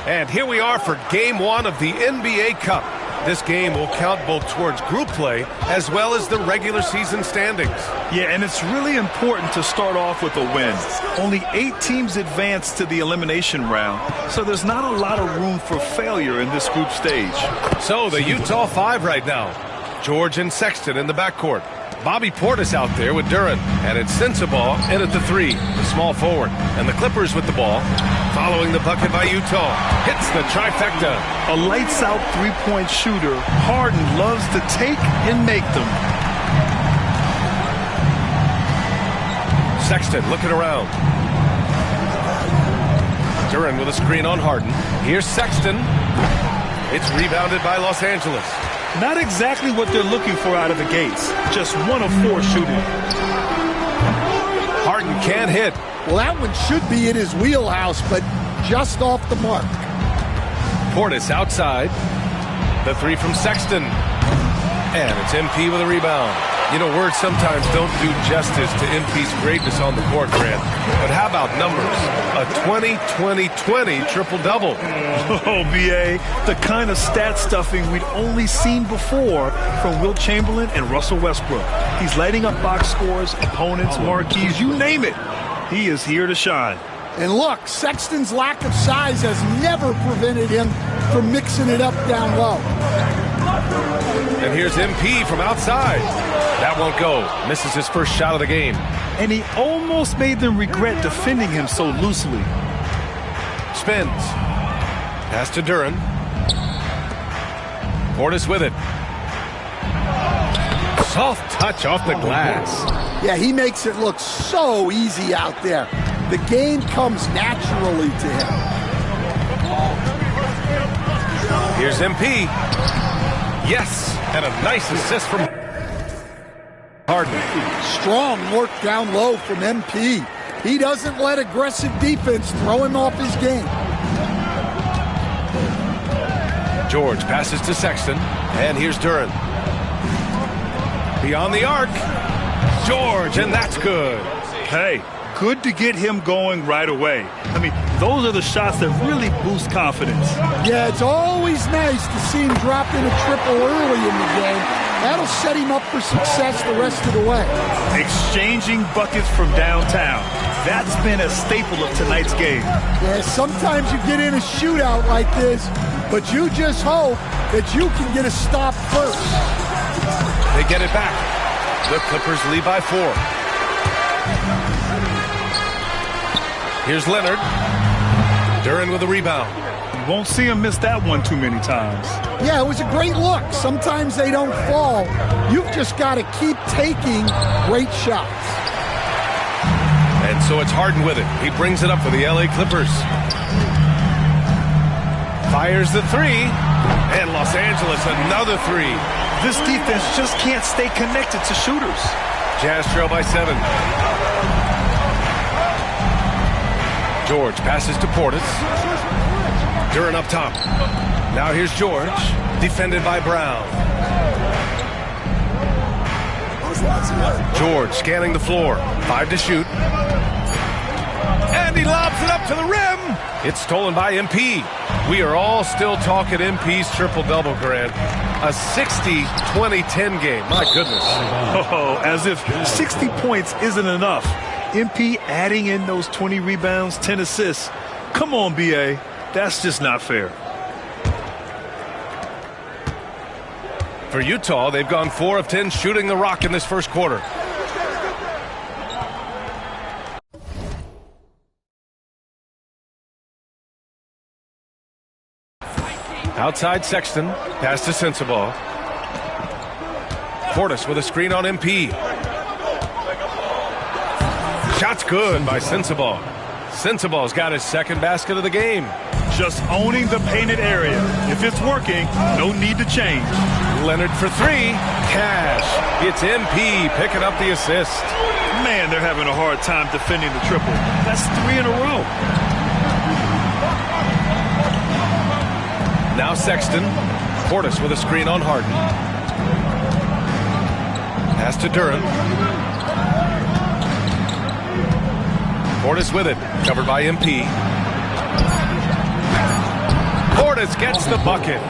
And here we are for Game 1 of the NBA Cup. This game will count both towards group play as well as the regular season standings. Yeah, and it's really important to start off with a win. Only 8 teams advance to the elimination round, so there's not a lot of room for failure in this group stage. So the Utah 5 right now. George and Sexton in the backcourt. Bobby Portis out there with Duren. And it's Sensabaugh in at the 3, the small forward. And the Clippers with the ball. Following the bucket by Utah. Hits the trifecta. A lights-out three-point shooter, Harden loves to take and make them. Sexton looking around. Duren with a screen on Harden. Here's Sexton. It's rebounded by Los Angeles. Not exactly what they're looking for out of the gates. Just 1 of 4 shooting. Harden can't hit. Well, that one should be in his wheelhouse, but just off the mark. Portis outside. The 3 from Sexton. And it's MP with a rebound. You know, words sometimes don't do justice to MP's greatness on the court, Grant. But how about numbers? A 20-20-20 triple-double. Oh, B.A., the kind of stat stuffing we'd only seen before from Wilt Chamberlain and Russell Westbrook. He's lighting up box scores, opponents, marquees, you name it. He is here to shine. And look, Sexton's lack of size has never prevented him from mixing it up down low. And here's MP from outside. That won't go. Misses his first shot of the game. And he almost made them regret defending him so loosely. Spins. Pass to Duren. Portis with it. Soft touch off the glass. Yeah, he makes it look so easy out there. The game comes naturally to him. Here's MP. Yes, and a nice assist from Harden. Strong work down low from MP. He doesn't let aggressive defense throw him off his game. George passes to Sexton, and here's Duren. Beyond the arc. George, and that's good. Hey, good to get him going right away. I mean, those are the shots that really boost confidence. Yeah, it's always nice to see him drop in a triple early in the game. That'll set him up for success the rest of the way. Exchanging buckets from downtown. That's been a staple of tonight's game. Yeah, sometimes you get in a shootout like this, but you just hope that you can get a stop first. They get it back. The Clippers lead by 4. Here's Leonard. Duren with a rebound. You won't see him miss that one too many times. Yeah, it was a great look. Sometimes they don't fall. You've just got to keep taking great shots. And so it's Harden with it. He brings it up for the LA Clippers. Fires the 3. And Los Angeles another 3. This defense just can't stay connected to shooters. Jazz trail by 7. George passes to Portis. Duren up top. Now here's George, defended by Brown. George scanning the floor. 5 to shoot. And he lobs it up to the rim. It's stolen by MP. We are all still talking MP's triple-double, Grant. A 60-20-10 game. My goodness. Oh, as if 60 points isn't enough. MP adding in those 20 rebounds, 10 assists. Come on, B.A. That's just not fair. For Utah, they've gone 4 of 10 shooting the rock in this first quarter. Outside Sexton. Pass to Sensabaugh. Portis with a screen on MP. Shot's good by Sensabaugh. Sensabaugh's got his second basket of the game. Just owning the painted area. If it's working, no need to change. Leonard for 3. Cash. It's MP picking up the assist. Man, they're having a hard time defending the triple. That's 3 in a row. Now Sexton. Portis with a screen on Harden. Pass to Duren. Portis with it. Covered by MP. Portis gets the bucket.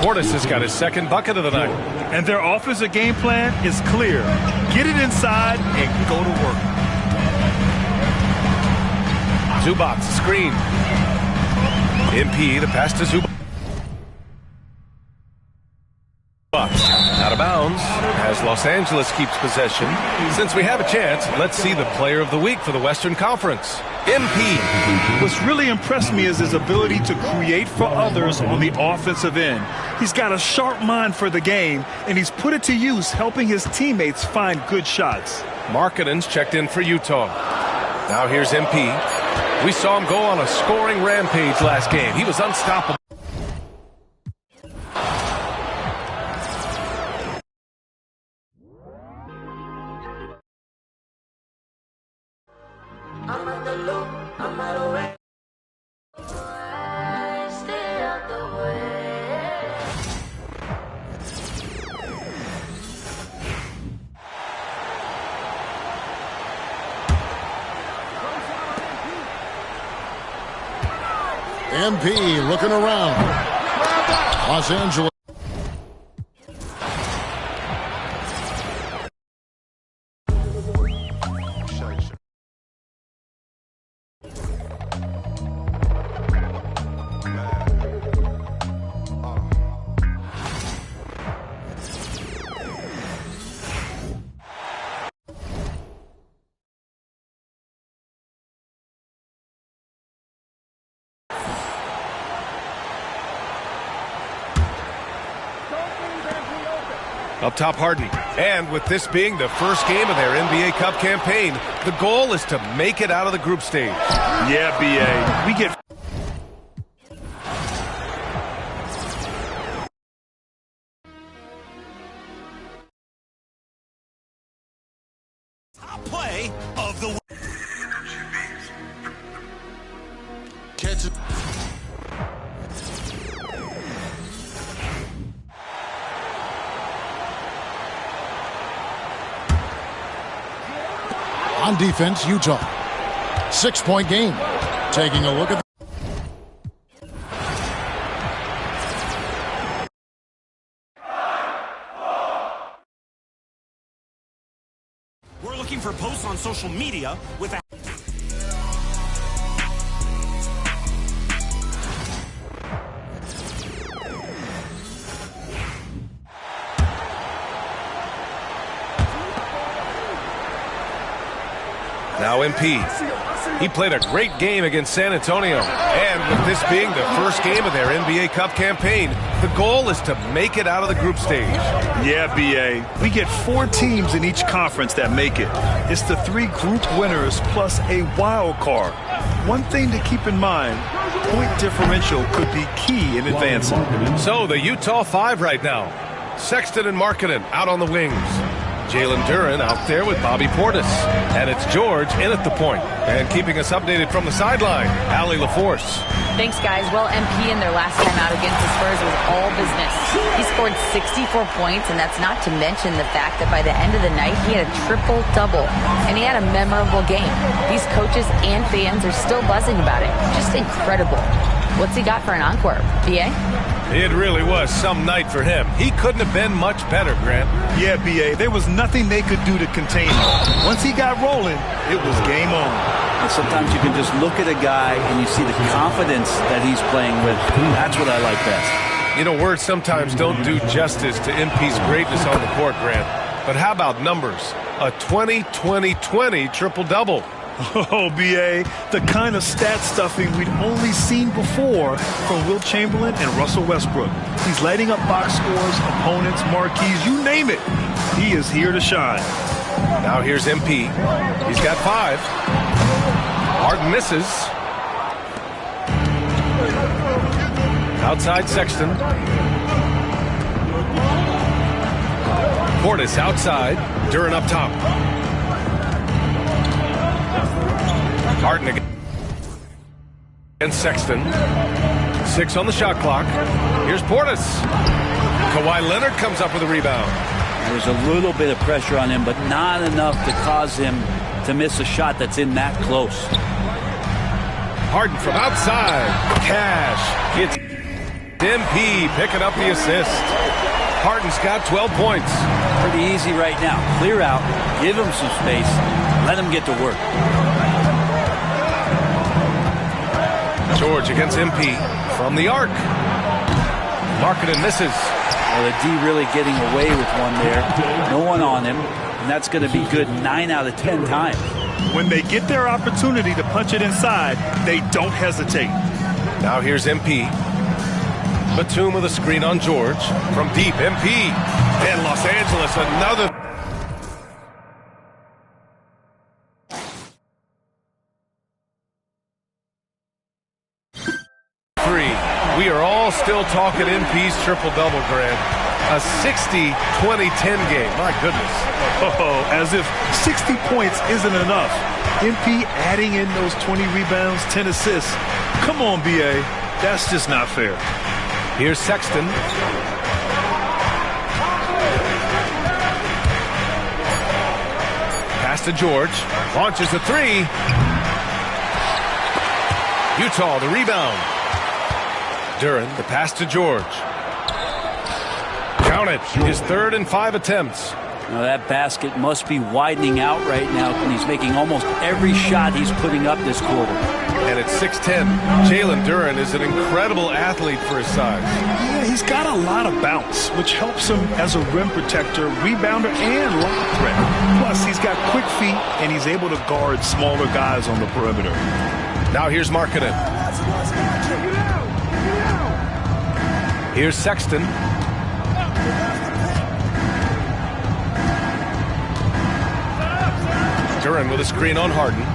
Portis has got his second bucket of the night. And their offensive game plan is clear. Get it inside and go to work. Zubac screen. MP, the pass to Zubac. Out of bounds as Los Angeles keeps possession. Since we have a chance, let's see the player of the week for the Western Conference. MP. What's really impressed me is his ability to create for others on the offensive end. He's got a sharp mind for the game, and he's put it to use helping his teammates find good shots. Markkanen's checked in for Utah. Now here's MP. We saw him go on a scoring rampage last game. He was unstoppable. MP looking around. Los Angeles. Up top, Harden. And with this being the first game of their NBA Cup campaign, the goal is to make it out of the group stage. Yeah, B.A. We get... Top play of the... Catch it. On defense, Utah. 6-point game. Taking a look at We're looking for posts on social media with a... Now MP. He played a great game against San Antonio. And with this being the first game of their NBA Cup campaign, the goal is to make it out of the group stage. Yeah, B.A. We get 4 teams in each conference that make it. It's the 3 group winners plus a wild card. One thing to keep in mind, point differential could be key in advancing. So the Utah 5 right now. Sexton and Markkanen out on the wings. Jalen Duren out there with Bobby Portis. And it's George in at the point. And keeping us updated from the sideline, Allie LaForce. Thanks, guys. Well, MP in their last time out against the Spurs was all business. He scored 64 points, and that's not to mention the fact that by the end of the night, he had a triple-double. And he had a memorable game. These coaches and fans are still buzzing about it. Just incredible. What's he got for an encore? B.A.? It really was some night for him. He couldn't have been much better, Grant. Yeah, B.A., there was nothing they could do to contain him. Once he got rolling, it was game on. And sometimes you can just look at a guy and you see the confidence that he's playing with. That's what I like best. You know, words sometimes don't do justice to MP's greatness on the court, Grant. But how about numbers? A 20-20-20 triple-double. Oh, B.A., the kind of stat stuffing we'd only seen before from Wilt Chamberlain and Russell Westbrook. He's lighting up box scores, opponents, marquees, you name it. He is here to shine. Now here's MP. He's got 5. Harden misses. Outside Sexton. Portis outside. Duren up top. Harden against Sexton. 6 on the shot clock. Here's Portis. Kawhi Leonard comes up with a rebound. There's a little bit of pressure on him, but not enough to cause him to miss a shot that's in that close. Harden from outside. Cash. MP picking up the assist. Harden's got 12 points. Pretty easy right now. Clear out, give him some space, let him get to work. George against MP from the arc. Markkanen misses. Well, the D really getting away with one there. No one on him, and that's going to be good 9 out of 10 times. When they get their opportunity to punch it inside, they don't hesitate. Now here's MP. Batum with a screen on George. From deep, MP. And Los Angeles, another. We are all still talking MP's triple-double, Grant. A 60-20-10 game. My goodness. Oh, as if 60 points isn't enough. MP adding in those 20 rebounds, 10 assists. Come on, BA. That's just not fair. Here's Sexton. Pass to George. Launches a three. Utah, the rebound. Duren, the pass to George. Count it. His 3rd and 5 attempts. Now that basket must be widening out right now, and he's making almost every shot he's putting up this quarter. And it's 6'10". Jalen Duren is an incredible athlete for his size. Yeah, he's got a lot of bounce, which helps him as a rim protector, rebounder, and lob threat. Plus, he's got quick feet, and he's able to guard smaller guys on the perimeter. Now here's Markkanen. Here's Sexton. Duren with a screen on Harden.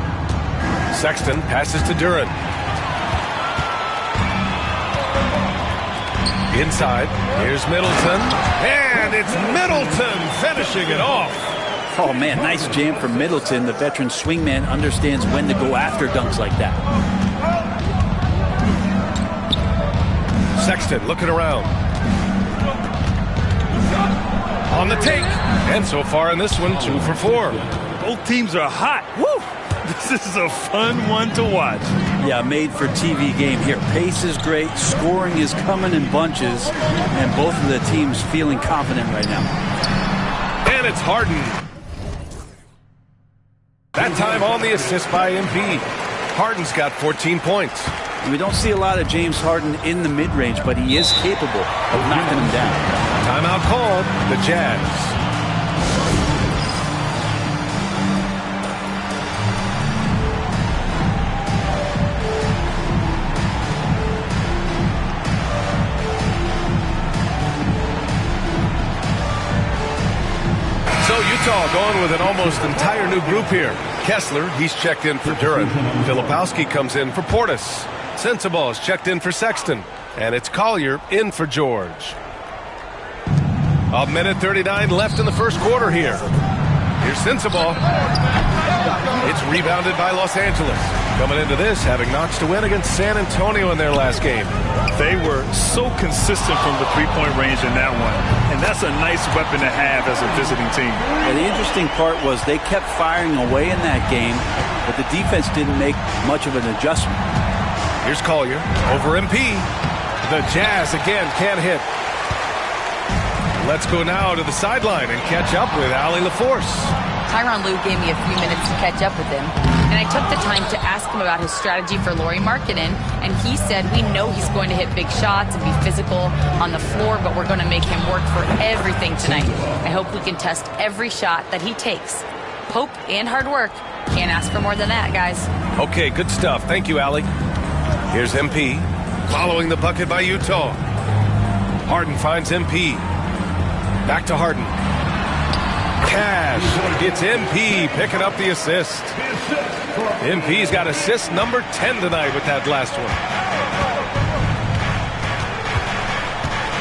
Sexton passes to Duren. Inside. Here's Middleton. And it's Middleton finishing it off. Oh, man, nice jam from Middleton. The veteran swingman understands when to go after dunks like that. Sexton looking around. On the take. And so far in this one, 2 for 4. Both teams are hot. Woo! This is a fun one to watch. Yeah, made for TV game here. Pace is great. Scoring is coming in bunches. And both of the teams feeling confident right now. And it's Harden. That time on the assist by MP. Harden's got 14 points. We don't see a lot of James Harden in the mid-range, but he is capable of knocking him down. Timeout called. The Jazz. So Utah going with an almost entire new group here. Kessler, he's checked in for Duren. Filipowski comes in for Portis. Sensabaugh is checked in for Sexton. And it's Collier in for George. 1:39 left in the first quarter here. Here's Sensabaugh. It's rebounded by Los Angeles. Coming into this, having notched a win against San Antonio in their last game. They were so consistent from the three-point range in that one. And that's a nice weapon to have as a visiting team. Yeah, the interesting part was they kept firing away in that game, but the defense didn't make much of an adjustment. Here's Collier over MP. The Jazz again can't hit. Let's go now to the sideline and catch up with Allie LaForce. Tyronn Lue gave me a few minutes to catch up with him, and I took the time to ask him about his strategy for Lauri Markkanen, and he said, we know he's going to hit big shots and be physical on the floor, but we're going to make him work for everything tonight. I hope we can test every shot that he takes. Hope and hard work. Can't ask for more than that, guys. Okay, good stuff. Thank you, Allie. Here's MP, following the bucket by Utah. Harden finds MP. Back to Harden. Cash. It's MP picking up the assist. MP's got assist number 10 tonight with that last one.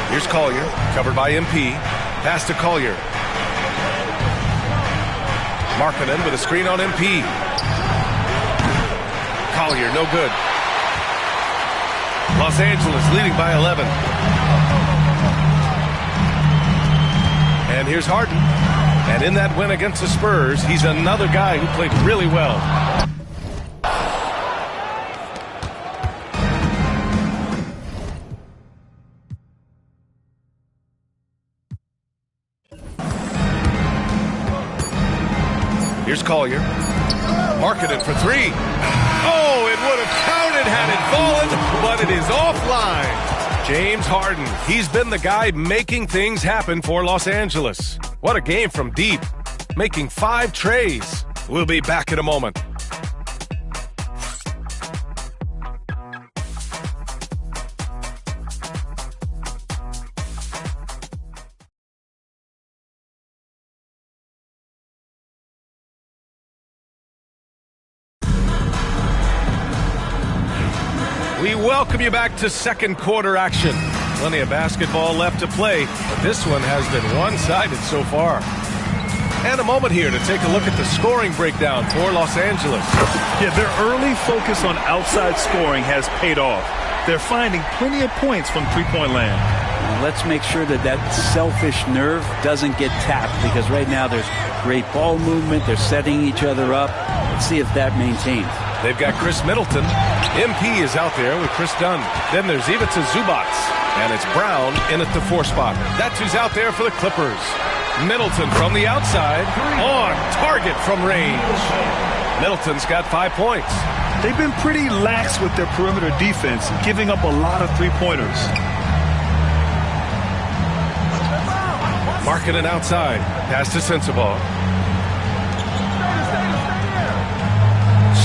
Here's Collier, covered by MP. Pass to Collier. Markkanen with a screen on MP. Collier, no good. Los Angeles leading by 11. And here's Harden. And in that win against the Spurs, he's another guy who played really well. Here's Collier. Marketing for three. Oh, it would have counted had it fallen, but it is offline. James Harden, he's been the guy making things happen for Los Angeles. What a game from deep, making 5 trays. We'll be back in a moment. We welcome you back to second quarter action. Plenty of basketball left to play, but this one has been one-sided so far. And a moment here to take a look at the scoring breakdown for Los Angeles. Yeah, their early focus on outside scoring has paid off. They're finding plenty of points from three-point land. Let's make sure that that selfish nerve doesn't get tapped, because right now there's great ball movement. They're setting each other up. Let's see if that maintains. They've got Chris Middleton. MP is out there with Chris Dunn. Then there's Ivica Zubac. And it's Brown in at the 4 spot. That's who's out there for the Clippers. Middleton from the outside. On target from range. Middleton's got 5 points. They've been pretty lax with their perimeter defense, giving up a lot of three-pointers. Marketing outside. Pass to Sensabaugh.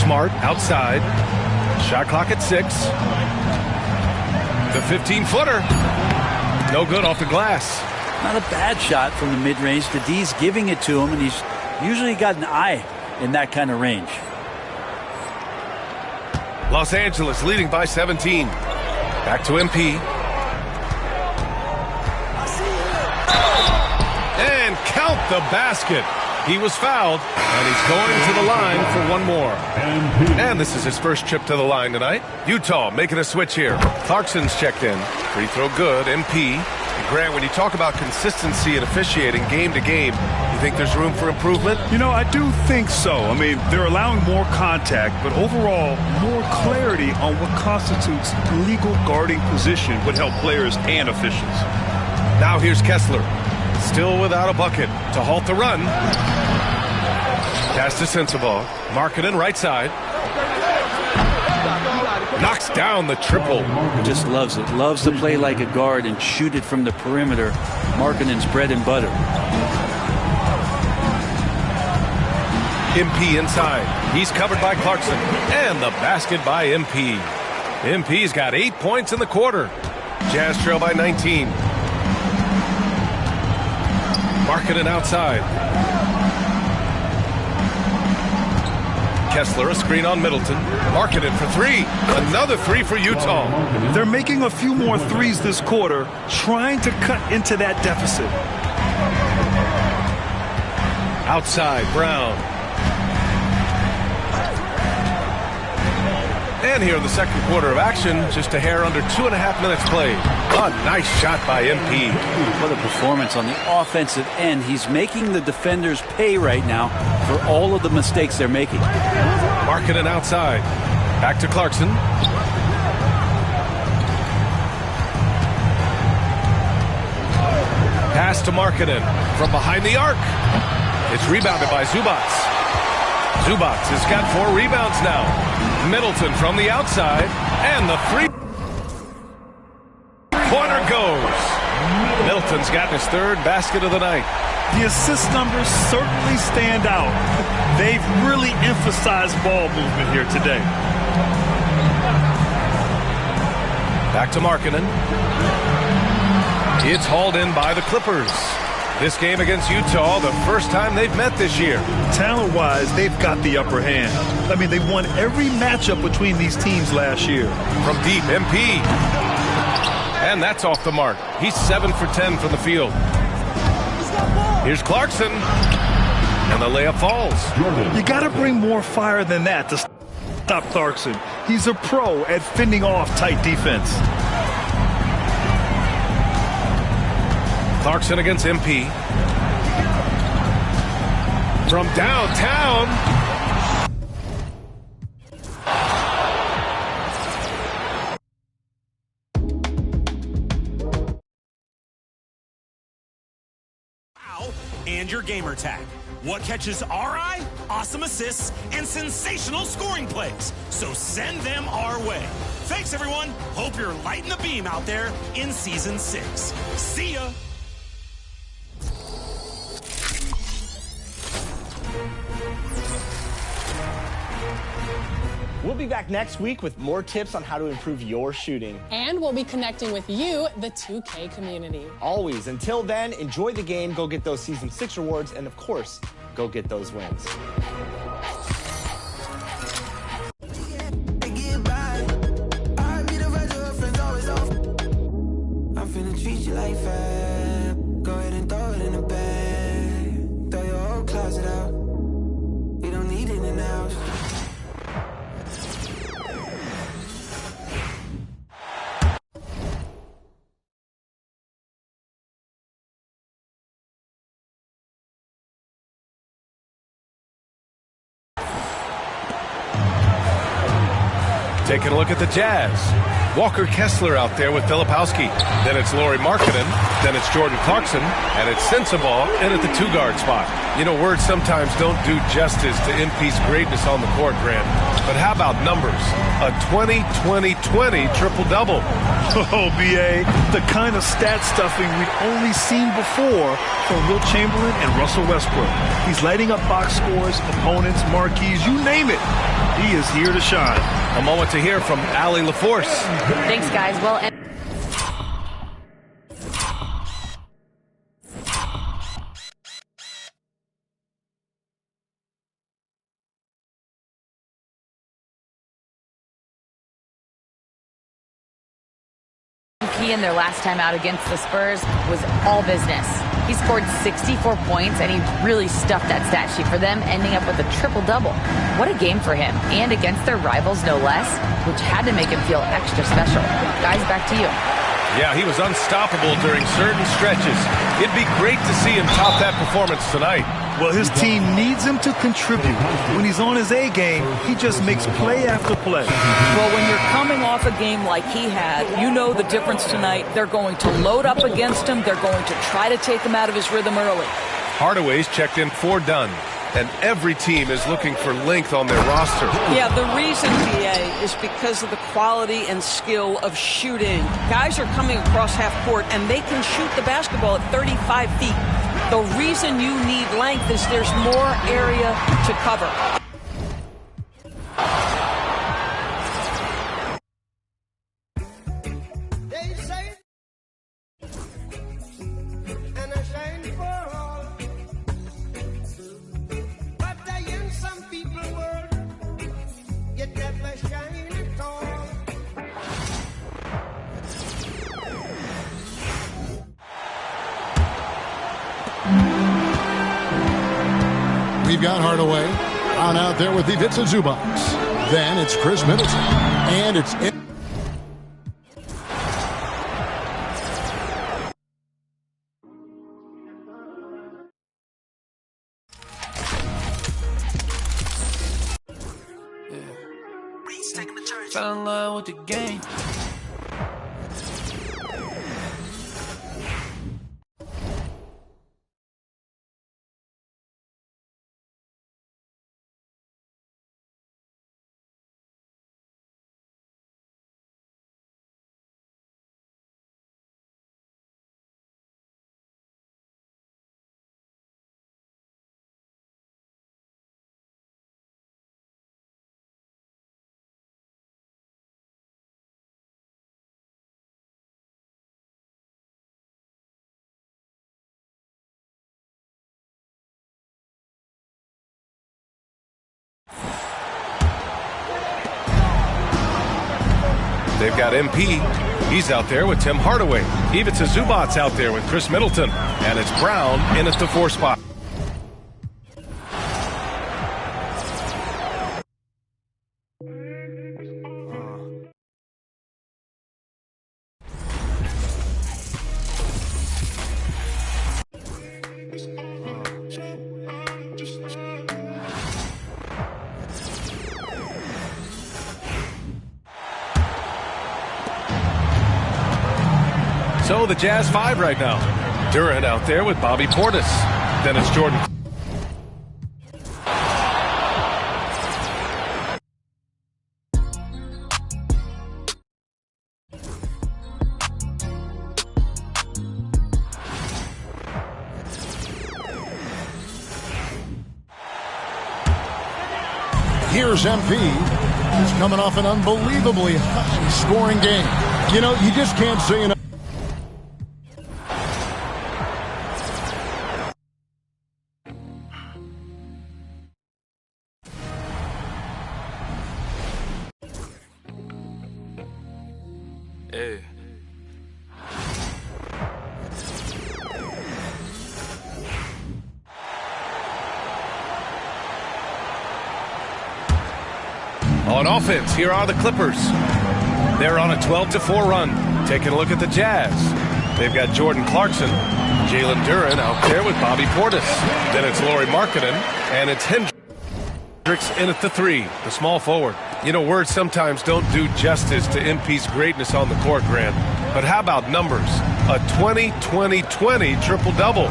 Smart outside. Shot clock at 6. The 15-footer. No good off the glass. Not a bad shot from the mid-range. The D's giving it to him, and he's usually got an eye in that kind of range. Los Angeles leading by 17. Back to MP. And count the basket. He was fouled, and he's going to the line for one more. And this is his first trip to the line tonight. Utah making a switch here. Clarkson's checked in. Free throw good. MP. And Grant, when you talk about consistency and officiating game to game, you think there's room for improvement? You know, I do think so. I mean, they're allowing more contact, but overall, more clarity on what constitutes legal guarding position would help players and officials. Now here's Kessler. Still without a bucket to halt the run. Pass to Sensabaugh. Markkanen right side. Knocks down the triple. Just loves it. Loves to play like a guard and shoot it from the perimeter. Markkanen's bread and butter. MP inside. He's covered by Clarkson. And the basket by MP. MP's got 8 points in the quarter. Jazz trail by 19. Markkanen outside. Kessler, a screen on Middleton. Markkanen for 3. Another 3 for Utah. They're making a few more threes this quarter, trying to cut into that deficit. Outside, Brown. And here in the second quarter of action, just a hair under 2.5 minutes played. A nice shot by MP. What a performance on the offensive end. He's making the defenders pay right now for all of the mistakes they're making. Markkanen outside. Back to Clarkson. Pass to Markkanen from behind the arc. It's rebounded by Zubac. Zubac has got 4 rebounds now. Middleton from the outside, and the 3-pointer goes. Middleton's gotten his 3rd basket of the night. The assist numbers certainly stand out. They've really emphasized ball movement here today. Back to Markkanen. It's hauled in by the Clippers. This game against Utah, the first time they've met this year. Talent-wise, they've got the upper hand. I mean, they won every matchup between these teams last year. From deep, MP. And that's off the mark. He's 7 for 10 from the field. Here's Clarkson. And the layup falls. You got to bring more fire than that to stop Clarkson. He's a pro at fending off tight defense. Clarkson against MP. From downtown. And your gamer tag. What catches our eye? Awesome assists and sensational scoring plays. So send them our way. Thanks, everyone. Hope you're lighting the beam out there in Season 6. See ya. We'll be back next week with more tips on how to improve your shooting. And we'll be connecting with you, the 2K community. Always. Until then, enjoy the game, go get those Season 6 rewards, and of course, go get those wins. I'm finna treat you like fab. Go ahead and throw it in the bag. Throw your whole closet out. We don't need it in the house. Taking a look at the Jazz. Walker Kessler out there with Filipowski. Then it's Lauri Markkanen. Then it's Jordan Clarkson. And it's Sensabaugh in at the 2-guard spot. You know, words sometimes don't do justice to MP's greatness on the court, Grant. But how about numbers? A 20-20-20 triple-double. Oh, B.A., the kind of stat stuffing we'd only seen before from Wilt Chamberlain and Russell Westbrook. He's lighting up box scores, opponents, marquees, you name it. He is here to shine. A moment to hear from Allie LaForce. Thanks, guys. Well, MP in their last time out against the Spurs was all business. He scored 64 points, and he really stuffed that stat sheet for them, ending up with a triple-double. What a game for him, and against their rivals, no less, which had to make him feel extra special. Guys, back to you. Yeah, he was unstoppable during certain stretches. It'd be great to see him top that performance tonight. Well, his team needs him to contribute. When he's on his A game, he just makes play after play. Well, when you're coming off a game like he had, you know the difference tonight. They're going to load up against him. They're going to try to take him out of his rhythm early. Hardaway's checked in for Dunn, and every team is looking for length on their roster. Yeah, the reason, BA, is because of the quality and skill of shooting. Guys are coming across half court, and they can shoot the basketball at 35 feet. The reason you need length is there's more area to cover. We've got Hardaway on out there with Ivica Zubac. Then it's Chris Middleton. And it's... Fell in love with the game. They've got MP. He's out there with Tim Hardaway. Ivica Zubac's out there with Chris Middleton. And it's Brown in at the 4 spot. So the Jazz 5 right now. Durant out there with Bobby Portis. Then it's Jordan. Here's MP. He's coming off an unbelievably high-scoring game. You know, you just can't say enough. Hey. On offense, here are the Clippers. They're on a 12-4 run. Taking a look at the Jazz. They've got Jordan Clarkson, Jalen Duren out there with Bobby Portis. Then it's Lauri Markkanen, and it's Hendricks in at the 3, the small forward. You know, words sometimes don't do justice to MP's greatness on the court, Grant. But how about numbers? A 20-20-20 triple-double.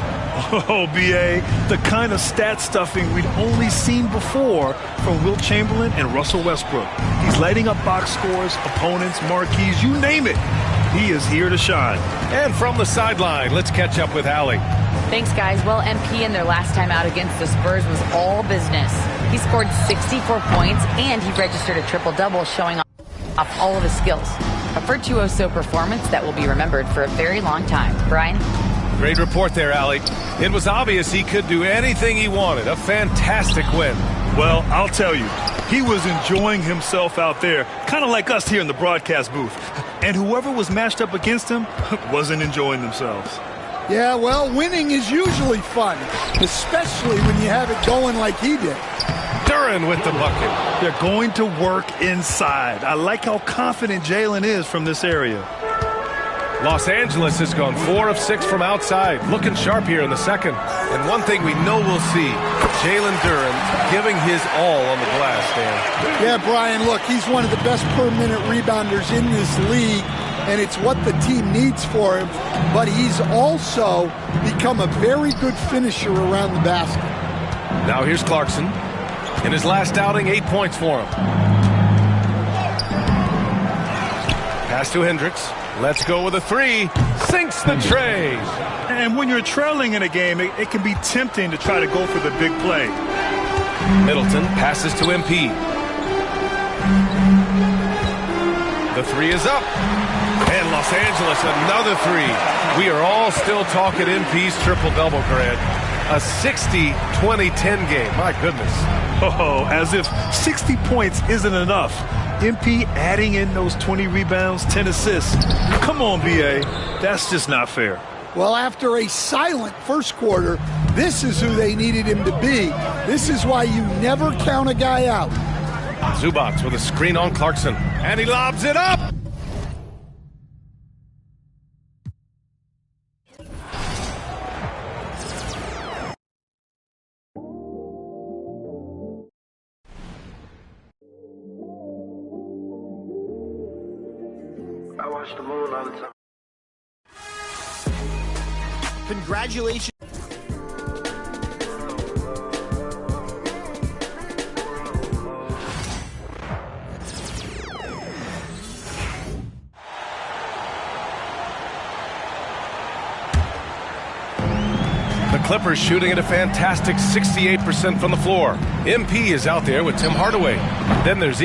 Oh, B.A., the kind of stat stuffing we'd only seen before from Wilt Chamberlain and Russell Westbrook. He's lighting up box scores, opponents, marquees, you name it. He is here to shine. And from the sideline, let's catch up with Allie. Thanks, guys. Well, MP in their last time out against the Spurs was all business. He scored 64 points, and he registered a triple-double, showing off all of his skills. A virtuoso performance that will be remembered for a very long time. Brian? Great report there, Allie. It was obvious he could do anything he wanted. A fantastic win. Well, I'll tell you, he was enjoying himself out there, kind of like us here in the broadcast booth. And whoever was matched up against him wasn't enjoying themselves. Yeah, well, winning is usually fun, especially when you have it going like he did. Duren with the bucket. They're going to work inside. I like how confident Jalen is from this area. Los Angeles has gone 4 of 6 from outside. Looking sharp here in the second. And one thing we know we'll see, Jalen Duren giving his all on the glass, Dan. Yeah, Brian, look, he's one of the best per-minute rebounders in this league, and it's what the team needs for him. But he's also become a very good finisher around the basket. Now here's Clarkson. In his last outing, 8 points for him. Pass to Hendricks. Let's go with a 3. Sinks the tray. And when you're trailing in a game, it can be tempting to try to go for the big play. Middleton passes to MP. The 3 is up. And Los Angeles, another 3. We are all still talking MP's triple-double, Grant. A 60-20-10 game. My goodness. Oh, as if 60 points isn't enough. MP adding in those 20 rebounds, 10 assists. Come on, B.A. That's just not fair. Well, after a silent first quarter, this is who they needed him to be. This is why you never count a guy out. Zubac with a screen on Clarkson. And he lobs it up. I watch the moon all the time. Congratulations. The Clippers shooting at a fantastic 68% from the floor. MP is out there with Tim Hardaway. Then there's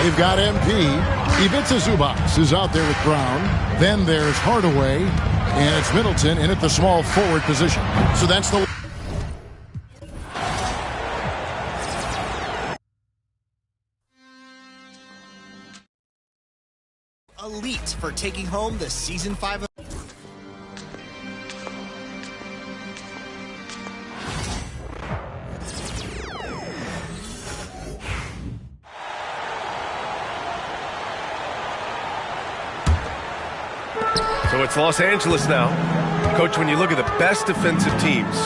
They've got MP. Ivica Zubac is out there with Brown. Then there's Hardaway. And it's Middleton in at the small forward position. So that's the... Elite for taking home the Season 5 of... So it's Los Angeles now. Coach, when you look at the best defensive teams,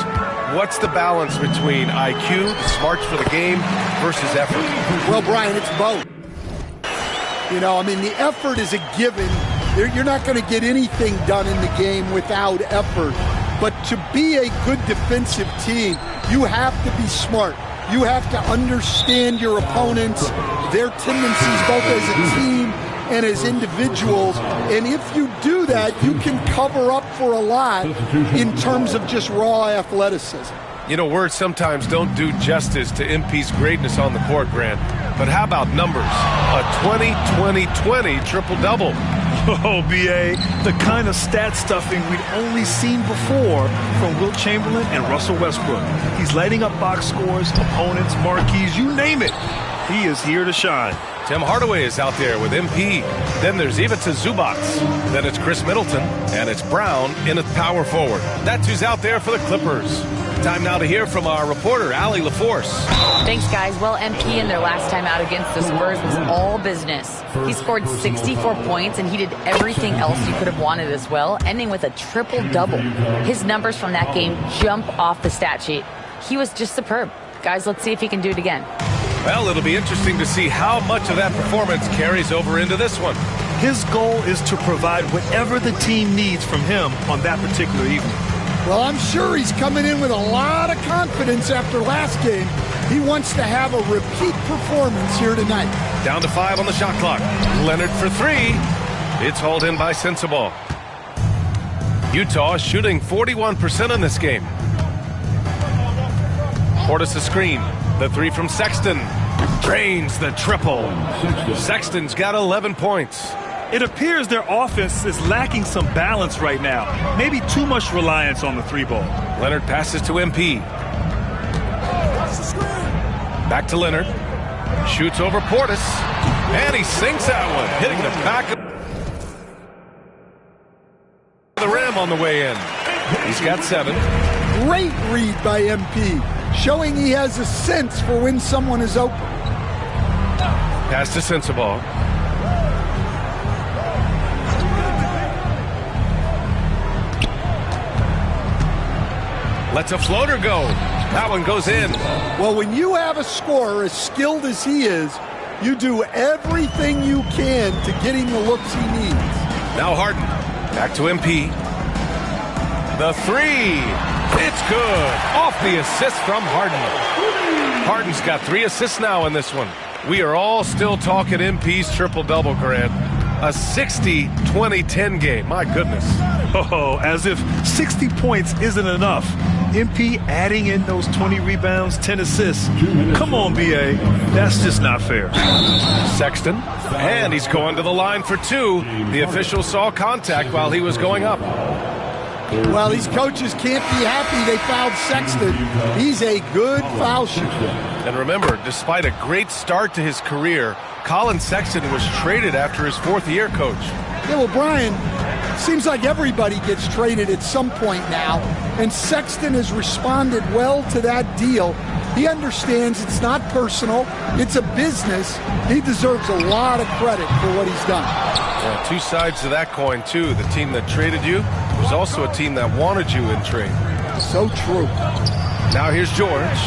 what's the balance between IQ, smarts for the game, versus effort? Well, Brian, it's both. You know, I mean, the effort is a given You're not going to get anything done in the game without effort. But to be a good defensive team, you have to be smart. You have to understand your opponents, their tendencies both as a team and as individuals. And if you do that, you can cover up for a lot in terms of just raw athleticism. You know, words sometimes don't do justice to MP's greatness on the court, Grant. But how about numbers? A 20-20-20 triple-double. Oh, B.A., the kind of stat stuffing we'd only seen before from Wilt Chamberlain and Russell Westbrook. He's lighting up box scores, opponents, marquees, you name it. He is here to shine. Tim Hardaway is out there with MP. Then there's Ivica Zubac. Then it's Chris Middleton. And it's Brown in at power forward. That's who's out there for the Clippers. Time now to hear from our reporter, Allie LaForce. Thanks, guys. Well, MP in their last time out against the Spurs was all business. He scored 64 points, and he did everything else you could have wanted as well, ending with a triple-double. His numbers from that game jump off the stat sheet. He was just superb. Guys, let's see if he can do it again. Well, it'll be interesting to see how much of that performance carries over into this one. His goal is to provide whatever the team needs from him on that particular evening. Well, I'm sure he's coming in with a lot of confidence after last game. He wants to have a repeat performance here tonight. Down to 5 on the shot clock. Leonard for 3. It's hauled in by Sensabaugh. Utah shooting 41% in this game. Portis a screen. The 3 from Sexton. Drains the triple. Sexton's got 11 points. It appears their offense is lacking some balance right now. Maybe too much reliance on the 3-ball. Leonard passes to MP. Back to Leonard. Shoots over Portis. And he sinks that one, hitting the back of the rim on the way in. He's got 7. Great read by MP, showing he has a sense for when someone is open. Pass to Sensabaugh. Lets a floater go. That one goes in. Well, when you have a scorer as skilled as he is, you do everything you can to get him the looks he needs. Now Harden. Back to MP. The 3. It's good. Off the assist from Harden. Harden's got 3 assists now in this one. We are all still talking MP's triple-double, Grant. A 60-20-10 game. My goodness. Oh, as if 60 points isn't enough. MP adding in those 20 rebounds, 10 assists. Come on, B.A. That's just not fair. Sexton. And he's going to the line for 2. The official saw contact while he was going up. Well, these coaches can't be happy they fouled Sexton. He's a good foul shooter. And remember, despite a great start to his career, Colin Sexton was traded after his 4th year, Coach. Yeah, well, Brian, seems like everybody gets traded at some point now, and Sexton has responded well to that deal. He understands it's not personal, it's a business. He deserves a lot of credit for what he's done. Yeah, 2 sides to that coin, too. The team that traded you was also a team that wanted you in trade. So true. Now here's George.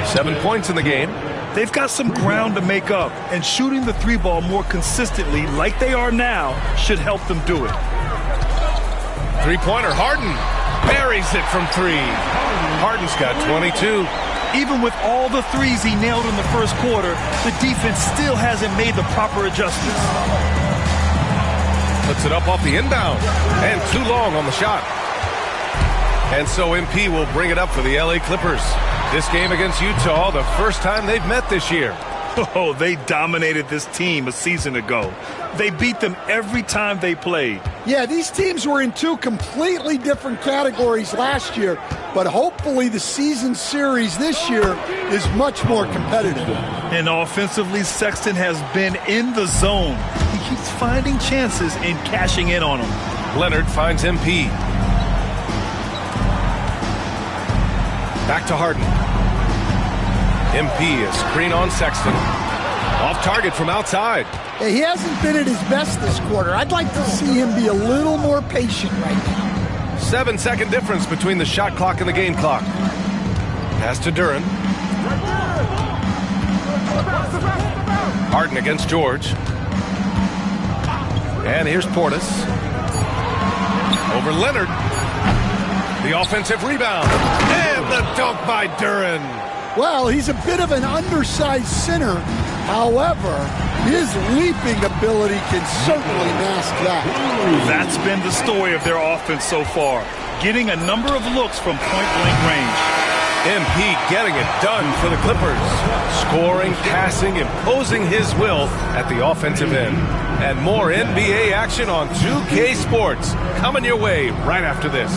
7 points in the game. They've got some ground to make up, and shooting the 3-ball more consistently like they are now should help them do it. 3-pointer, Harden buries it from 3. Harden's got 22. Even with all the 3s he nailed in the first quarter, the defense still hasn't made the proper adjustments. Puts it up off the inbound, and too long on the shot. And so MP will bring it up for the LA Clippers. This game against Utah, the first time they've met this year. Oh, they dominated this team a season ago. They beat them every time they played. Yeah, these teams were in 2 completely different categories last year, but hopefully the season series this year is much more competitive. And offensively, Sexton has been in the zone. He keeps finding chances and cashing in on them. Leonard finds MP. Back to Harden. MP is screen on Sexton. Off target from outside. He hasn't been at his best this quarter. I'd like to see him be a little more patient right now. 7-second difference between the shot clock and the game clock. Pass to Duren. Harden against George. And here's Portis. Over Leonard. The offensive rebound. And the dunk by Duren. Well, he's a bit of an undersized center. However, his leaping ability can certainly mask that. That's been the story of their offense so far. Getting a number of looks from point-blank range. MP getting it done for the Clippers. Scoring, passing, imposing his will at the offensive end. And more NBA action on 2K Sports coming your way right after this.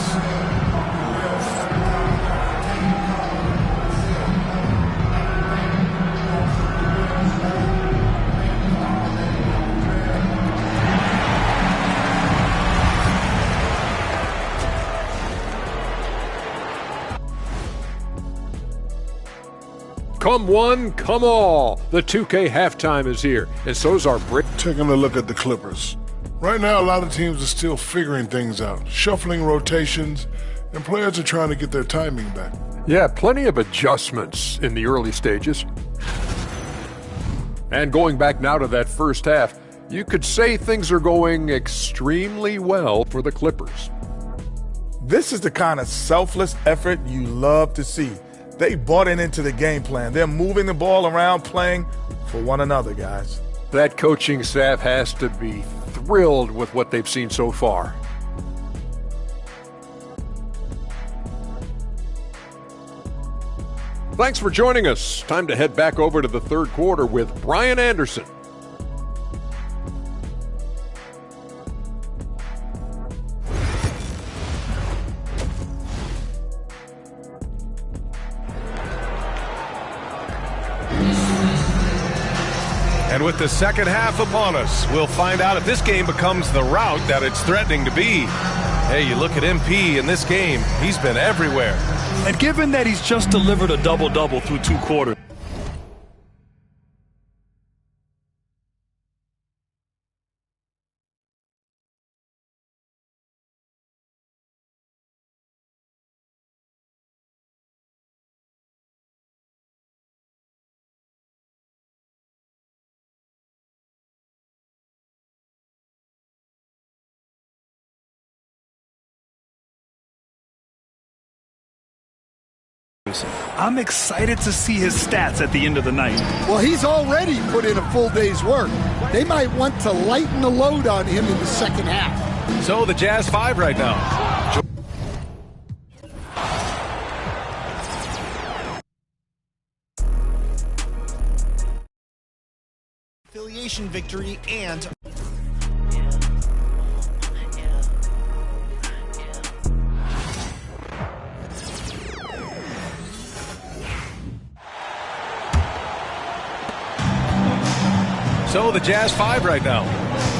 Come one, come all. The 2K halftime is here, and so's our break. Taking a look at the Clippers. Right now, a lot of teams are still figuring things out, shuffling rotations, and players are trying to get their timing back. Yeah, plenty of adjustments in the early stages. And going back now to that first half, you could say things are going extremely well for the Clippers. This is the kind of selfless effort you love to see. They bought into the game plan. They're moving the ball around, playing for one another, guys. That coaching staff has to be thrilled with what they've seen so far. Thanks for joining us. Time to head back over to the third quarter with Brian Anderson. And with the second half upon us, we'll find out if this game becomes the rout that it's threatening to be. Hey, you look at MP in this game, he's been everywhere. And given that he's just delivered a double-double through 2 quarters, I'm excited to see his stats at the end of the night. Well, he's already put in a full day's work. They might want to lighten the load on him in the second half. So the Jazz 5 right now. Affiliation victory and So the Jazz 5 right now.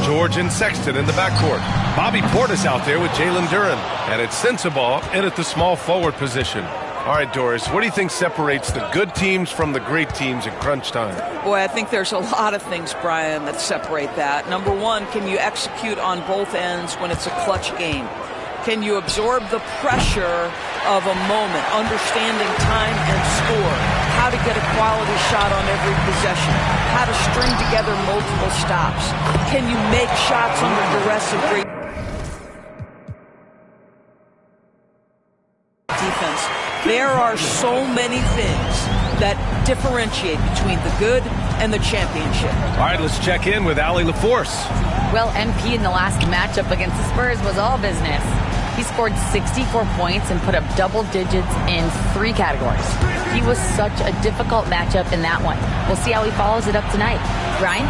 George and Sexton in the backcourt. Bobby Portis out there with Jalen Duren. And it's Sensabaugh in at the small forward position. All right, Doris, what do you think separates the good teams from the great teams in crunch time? Boy, I think there's a lot of things, Brian, that separate that. Number one, can you execute on both ends when it's a clutch game? Can you absorb the pressure of a moment, understanding time and score, how to get a quality shot on every possession, how to string together multiple stops? Can you make shots under duress of great defense? There are so many things that differentiate between the good and the championship. All right, let's check in with Allie LaForce. Well, MP in the last matchup against the Spurs was all business. He scored 64 points and put up double digits in 3 categories. He was such a difficult matchup in that one. We'll see how he follows it up tonight. Brian?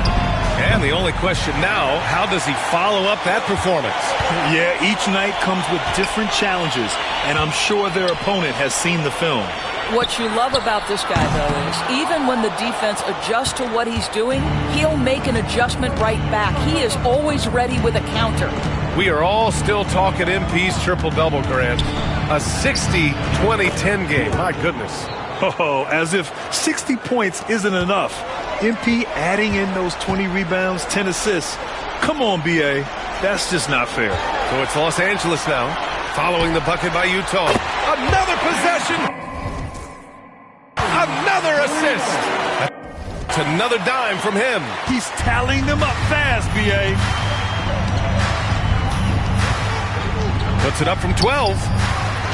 And the only question now, how does he follow up that performance? Yeah, each night comes with different challenges, and I'm sure their opponent has seen the film. What you love about this guy, though, is even when the defense adjusts to what he's doing, he'll make an adjustment right back. He is always ready with a counter. We are all still talking MP's triple-double, Grant. A 60-20-10 game. My goodness. Oh, as if 60 points isn't enough. MP adding in those 20 rebounds, 10 assists. Come on, BA. That's just not fair. So it's Los Angeles now, following the bucket by Utah. Another possession. Another assist. It's another dime from him. He's tallying them up fast, BA. Puts it up from 12.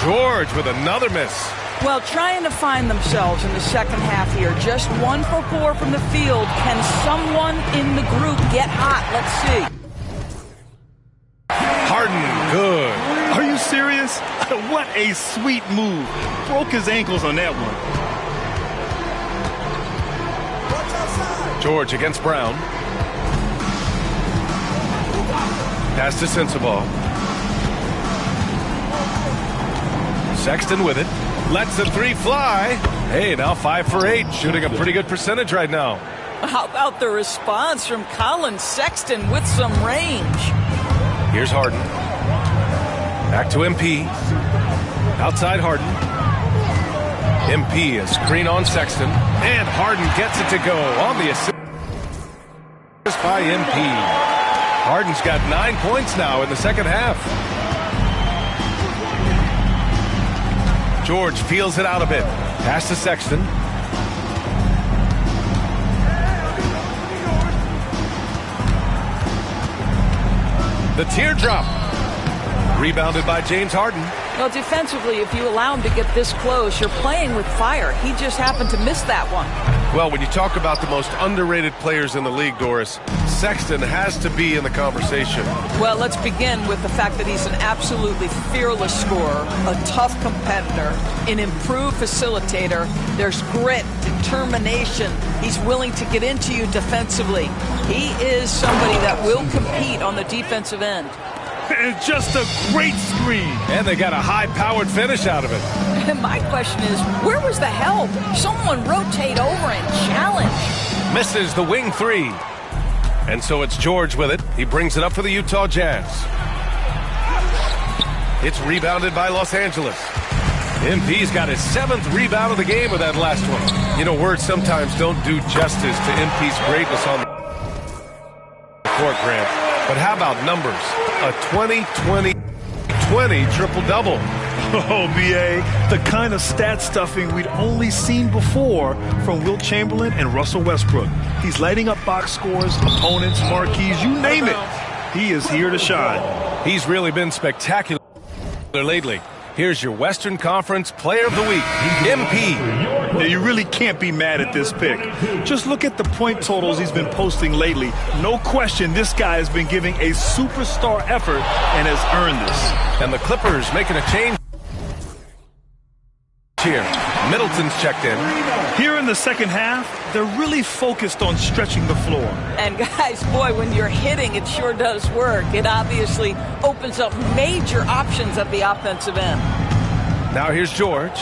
George with another miss. Well, trying to find themselves in the second half here. Just 1 for 4 from the field. Can someone in the group get hot? Let's see. Harden, good. Are you serious? What a sweet move. Broke his ankles on that one. George against Brown. Pass to Sensabaugh. Sexton with it. Lets the three fly. Hey, now 5 for 8. Shooting a pretty good percentage right now. How about the response from Colin Sexton with some range? Here's Harden. Back to MP. Outside Harden. MP, a screen on Sexton. And Harden gets it to go on the assist by MP. Harden's got 9 points now in the second half. George feels it out a bit. Pass to Sexton. The teardrop. Rebounded by James Harden. Well, defensively, if you allow him to get this close, you're playing with fire. He just happened to miss that one. Well, when you talk about the most underrated players in the league, Doris, Sexton has to be in the conversation. Well, let's begin with the fact that he's an absolutely fearless scorer, a tough competitor, an improved facilitator. There's grit, determination. He's willing to get into you defensively. He is somebody that will compete on the defensive end. And just a great screen. And they got a high-powered finish out of it. And my question is, where was the help? Someone rotate over and challenge. Misses the wing three. And so it's George with it. He brings it up for the Utah Jazz. It's rebounded by Los Angeles. MP's got his 7th rebound of the game with that last one. You know, words sometimes don't do justice to MP's greatness on the court, Grant. But how about numbers? A 20-20-20 triple-double. Oh, B.A., the kind of stat stuffing we'd only seen before from Wilt Chamberlain and Russell Westbrook. He's lighting up box scores, opponents, marquees, you name it. He is here to shine. He's really been spectacular lately. Here's your Western Conference Player of the Week, MP. Now, you really can't be mad at this pick. Just look at the point totals he's been posting lately. No question this guy has been giving a superstar effort and has earned this. And the Clippers making a change here. Middleton's checked in. Here in the second half, they're really focused on stretching the floor. And guys, boy, when you're hitting, it sure does work. It obviously opens up major options at the offensive end. Now here's George.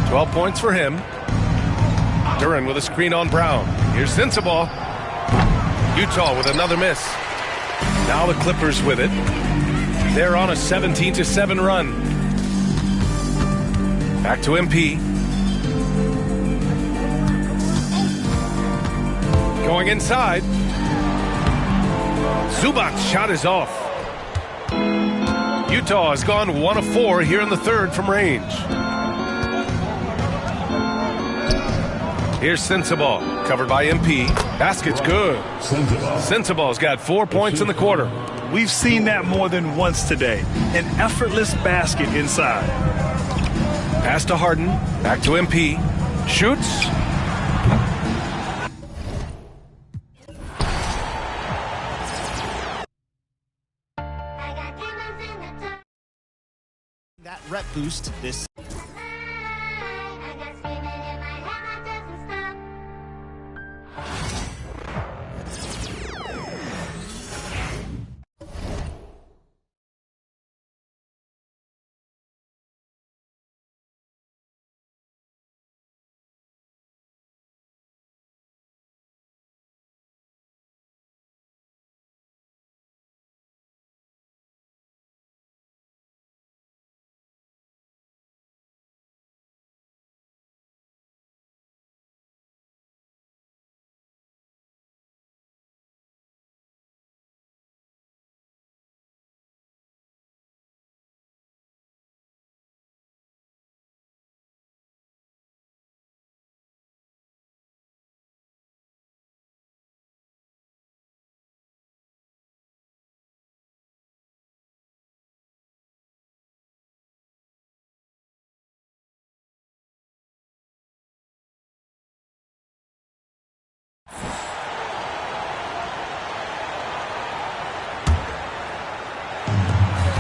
12 points for him. Duran with a screen on Brown. Here's Sensabaugh. Utah with another miss. Now the Clippers with it. They're on a 17-7 run. Back to MP. Going inside. Zubac's shot is off. Utah has gone 1 of 4 here in the third from range. Here's Sensabaugh, covered by MP. Basket's good. Sensabaugh's got 4 points in the quarter. We've seen that more than once today. An effortless basket inside. Pass to Harden, back to MP. Shoots. That rep boost this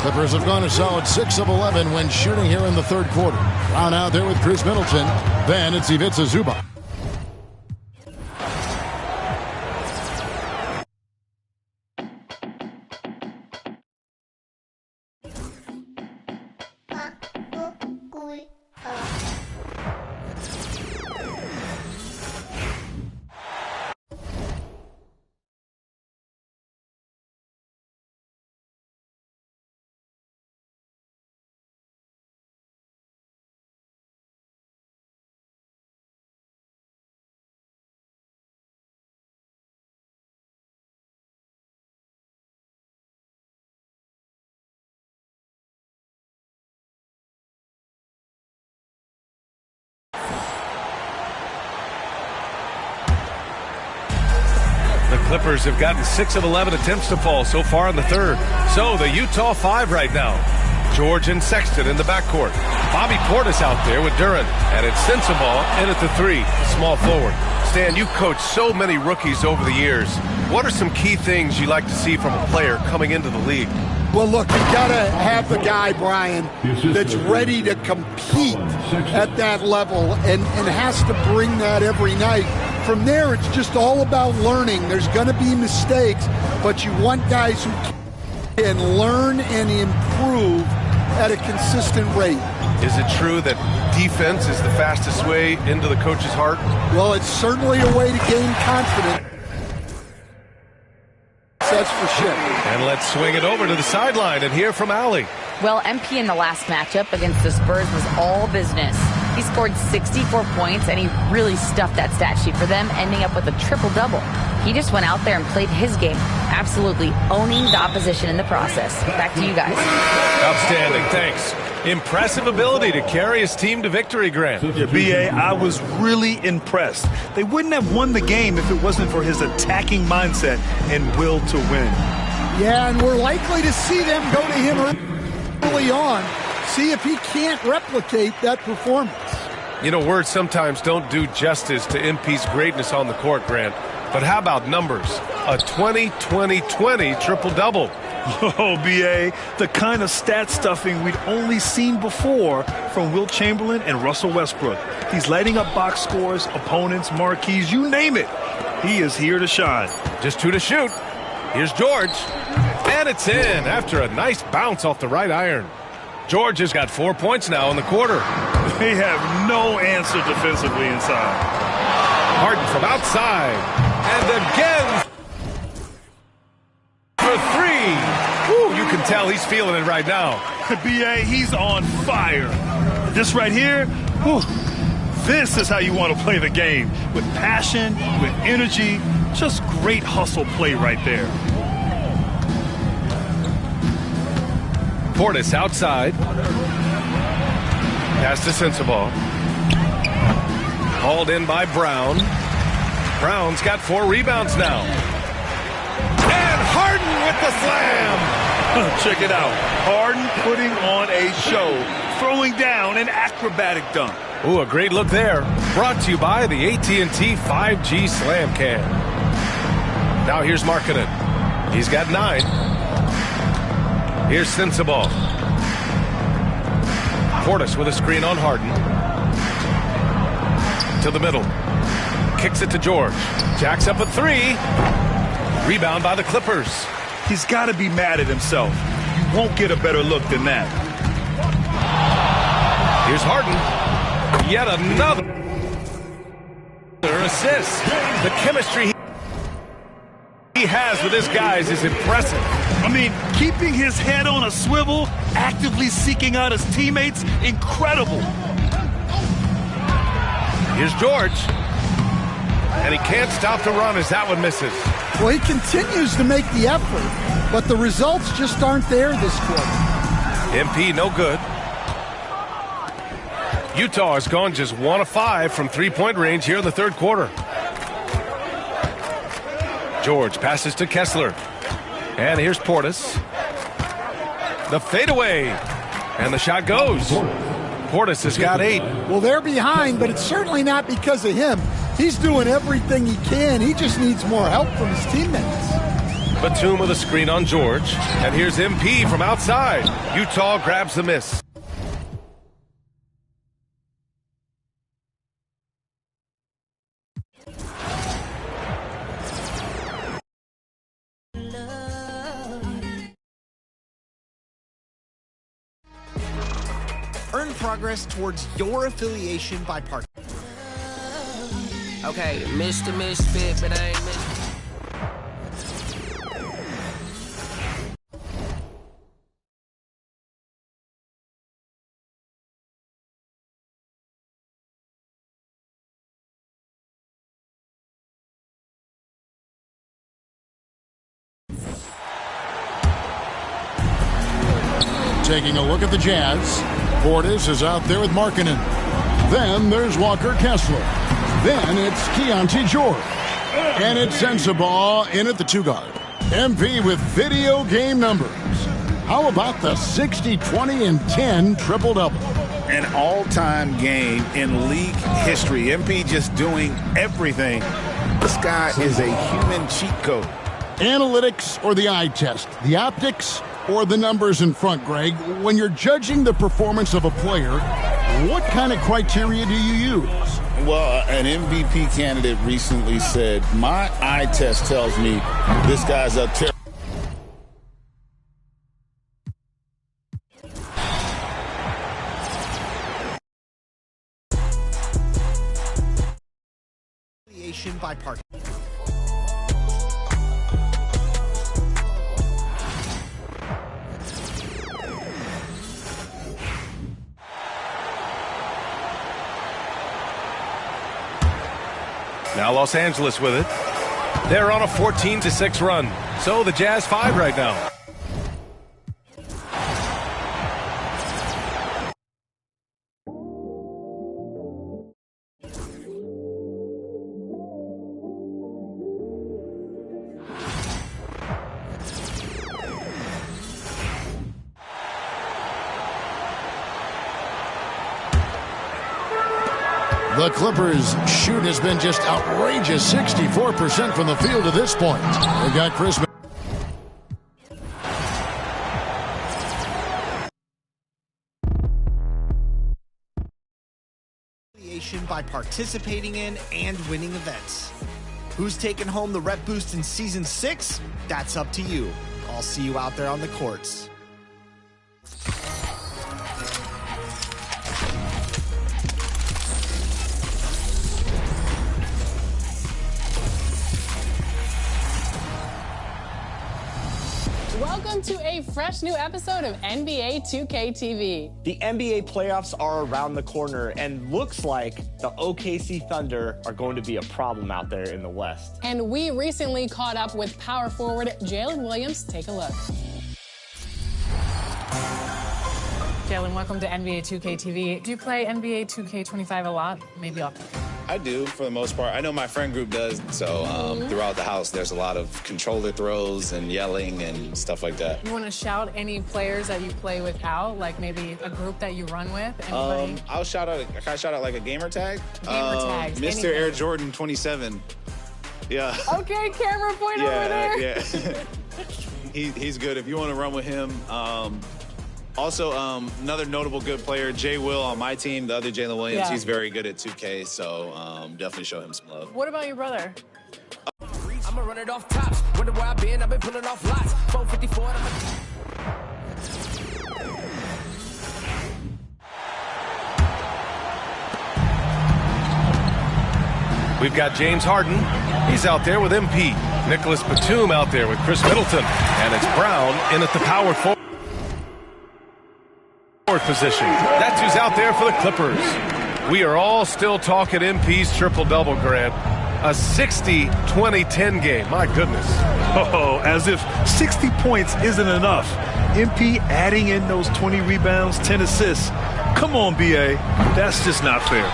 Clippers have gone a solid 6 of 11 when shooting here in the third quarter. Brown out there with Chris Middleton. Then it's Ivica Zubac. The Clippers have gotten 6 of 11 attempts to fall so far in the third. So the Utah 5 right now. George and Sexton in the backcourt. Bobby Portis out there with Duren. And it's Sensabaugh in at the 3, small forward. Stan, you've coached so many rookies over the years. What are some key things you like to see from a player coming into the league? Well, look, you've got to have the guy, Brian, that's ready to compete at that level and has to bring that every night. From there, it's just all about learning. There's going to be mistakes, but you want guys who can learn and improve at a consistent rate. Is it true that defense is the fastest way into the coach's heart? Well, it's certainly a way to gain confidence. That's for sure. And let's swing it over to the sideline and hear from Allie. Well, MP in the last matchup against the Spurs was all business. He scored 64 points, and he really stuffed that stat sheet for them, ending up with a triple-double. He just went out there and played his game, absolutely owning the opposition in the process. Back to you guys. Outstanding, thanks. Impressive ability to carry his team to victory, Grant. Yeah, B.A., I was really impressed. They wouldn't have won the game if it wasn't for his attacking mindset and will to win. Yeah, and we're likely to see them go to him early on, see if he can't replicate that performance. You know, words sometimes don't do justice to MP's greatness on the court, Grant. But how about numbers? A 20-20-20 triple-double. Oh, B.A., the kind of stat stuffing we'd only seen before from Wilt Chamberlain and Russell Westbrook. He's lighting up box scores, opponents, marquees, you name it. He is here to shine. Just 2 to shoot. Here's George. And it's in after a nice bounce off the right iron. George has got 4 points now in the quarter. They have no answer defensively inside. Harden from outside. And again for 3. Woo, you can tell he's feeling it right now. B.A., he's on fire. This right here, whew, this is how you want to play the game. With passion, with energy, just great hustle play right there. Portis outside. Pass to Sensabaugh. Hauled in by Brown. Brown's got 4 rebounds now. And Harden with the slam. Check it out. Harden putting on a show, throwing down an acrobatic dunk. Ooh, a great look there. Brought to you by the AT&T 5G Slam Cam. Now here's Markkanen. He's got 9. Here's Sensabaugh. Portis with a screen on Harden. To the middle. Kicks it to George. Jacks up a 3. Rebound by the Clippers. He's got to be mad at himself. You won't get a better look than that. Here's Harden. Yet another assist. The chemistry he has with his guys is impressive. I mean, keeping his head on a swivel, actively seeking out his teammates, incredible. Here's George. And he can't stop the run as that one misses. Well, he continues to make the effort, but the results just aren't there this quarter. MP no good. Utah has gone just 1 of 5 from 3-point range here in the third quarter. George passes to Kessler. And here's Portis. The fadeaway. And the shot goes. Portis has got 8. Well, they're behind, but it's certainly not because of him. He's doing everything he can. He just needs more help from his teammates. Batum with a screen on George. And here's MP from outside. Utah grabs the miss. Earn progress towards your affiliation by Okay, Mr. Misfit, but I ain't Mr. Taking a look at the Jazz. Portis is out there with Markkanen. Then there's Walker Kessler. Then it's Keontae George. And it's Sensabaugh in at the 2-guard. MP with video game numbers. How about the 60, 20, and 10 triple-double? An all-time game in league history. MP just doing everything. This guy is a human cheat code. Analytics or the eye test? The optics or the numbers in front, Greg? When you're judging the performance of a player, what kind of criteria do you use? Well, an MVP candidate recently said, my eye test tells me this guy's a terrible. by part. Now Los Angeles with it. They're on a 14-6 run. So the Jazz 5 right now. The Clippers' shoot has been just outrageous, 64% from the field to this point. They got Chris. By participating in and winning events. Who's taking home the rep boost in Season 6? That's up to you. I'll see you out there on the courts. Welcome to a fresh new episode of NBA 2K TV. The NBA playoffs are around the corner, and looks like the OKC Thunder are going to be a problem out there in the West. And we recently caught up with power forward Jalen Williams. Take a look. Jalen, welcome to NBA 2K TV. Do you play NBA 2K25 a lot? Maybe often? I do, for the most part. I know my friend group does, so throughout the house, there's a lot of controller throws and yelling and stuff like that. You want to shout any players that you play with out, like maybe a group that you run with? Anybody? I'll shout out, can I shout out like a gamer tag? Gamer tags, Mr. anything. Air Jordan 27. Yeah. Okay, camera point over there. Yeah. He's good. If you want to run with him. Also, another notable good player, Jay Will on my team, the other Jalen Williams. Yeah. He's very good at 2K, so definitely show him some love. What about your brother? I'ma run it off tops. Wonder where I've been. I've been pulling off lots. 454. We've got James Harden. He's out there with MP. Nicholas Batum out there with Chris Middleton. And it's Brown in at the power forward position. That's who's out there for the Clippers. We are all still talking MP's triple-double, Grant. A 60-20-10 game. My goodness. Oh, as if 60 points isn't enough. MP adding in those 20 rebounds, 10 assists. Come on, BA. That's just not fair.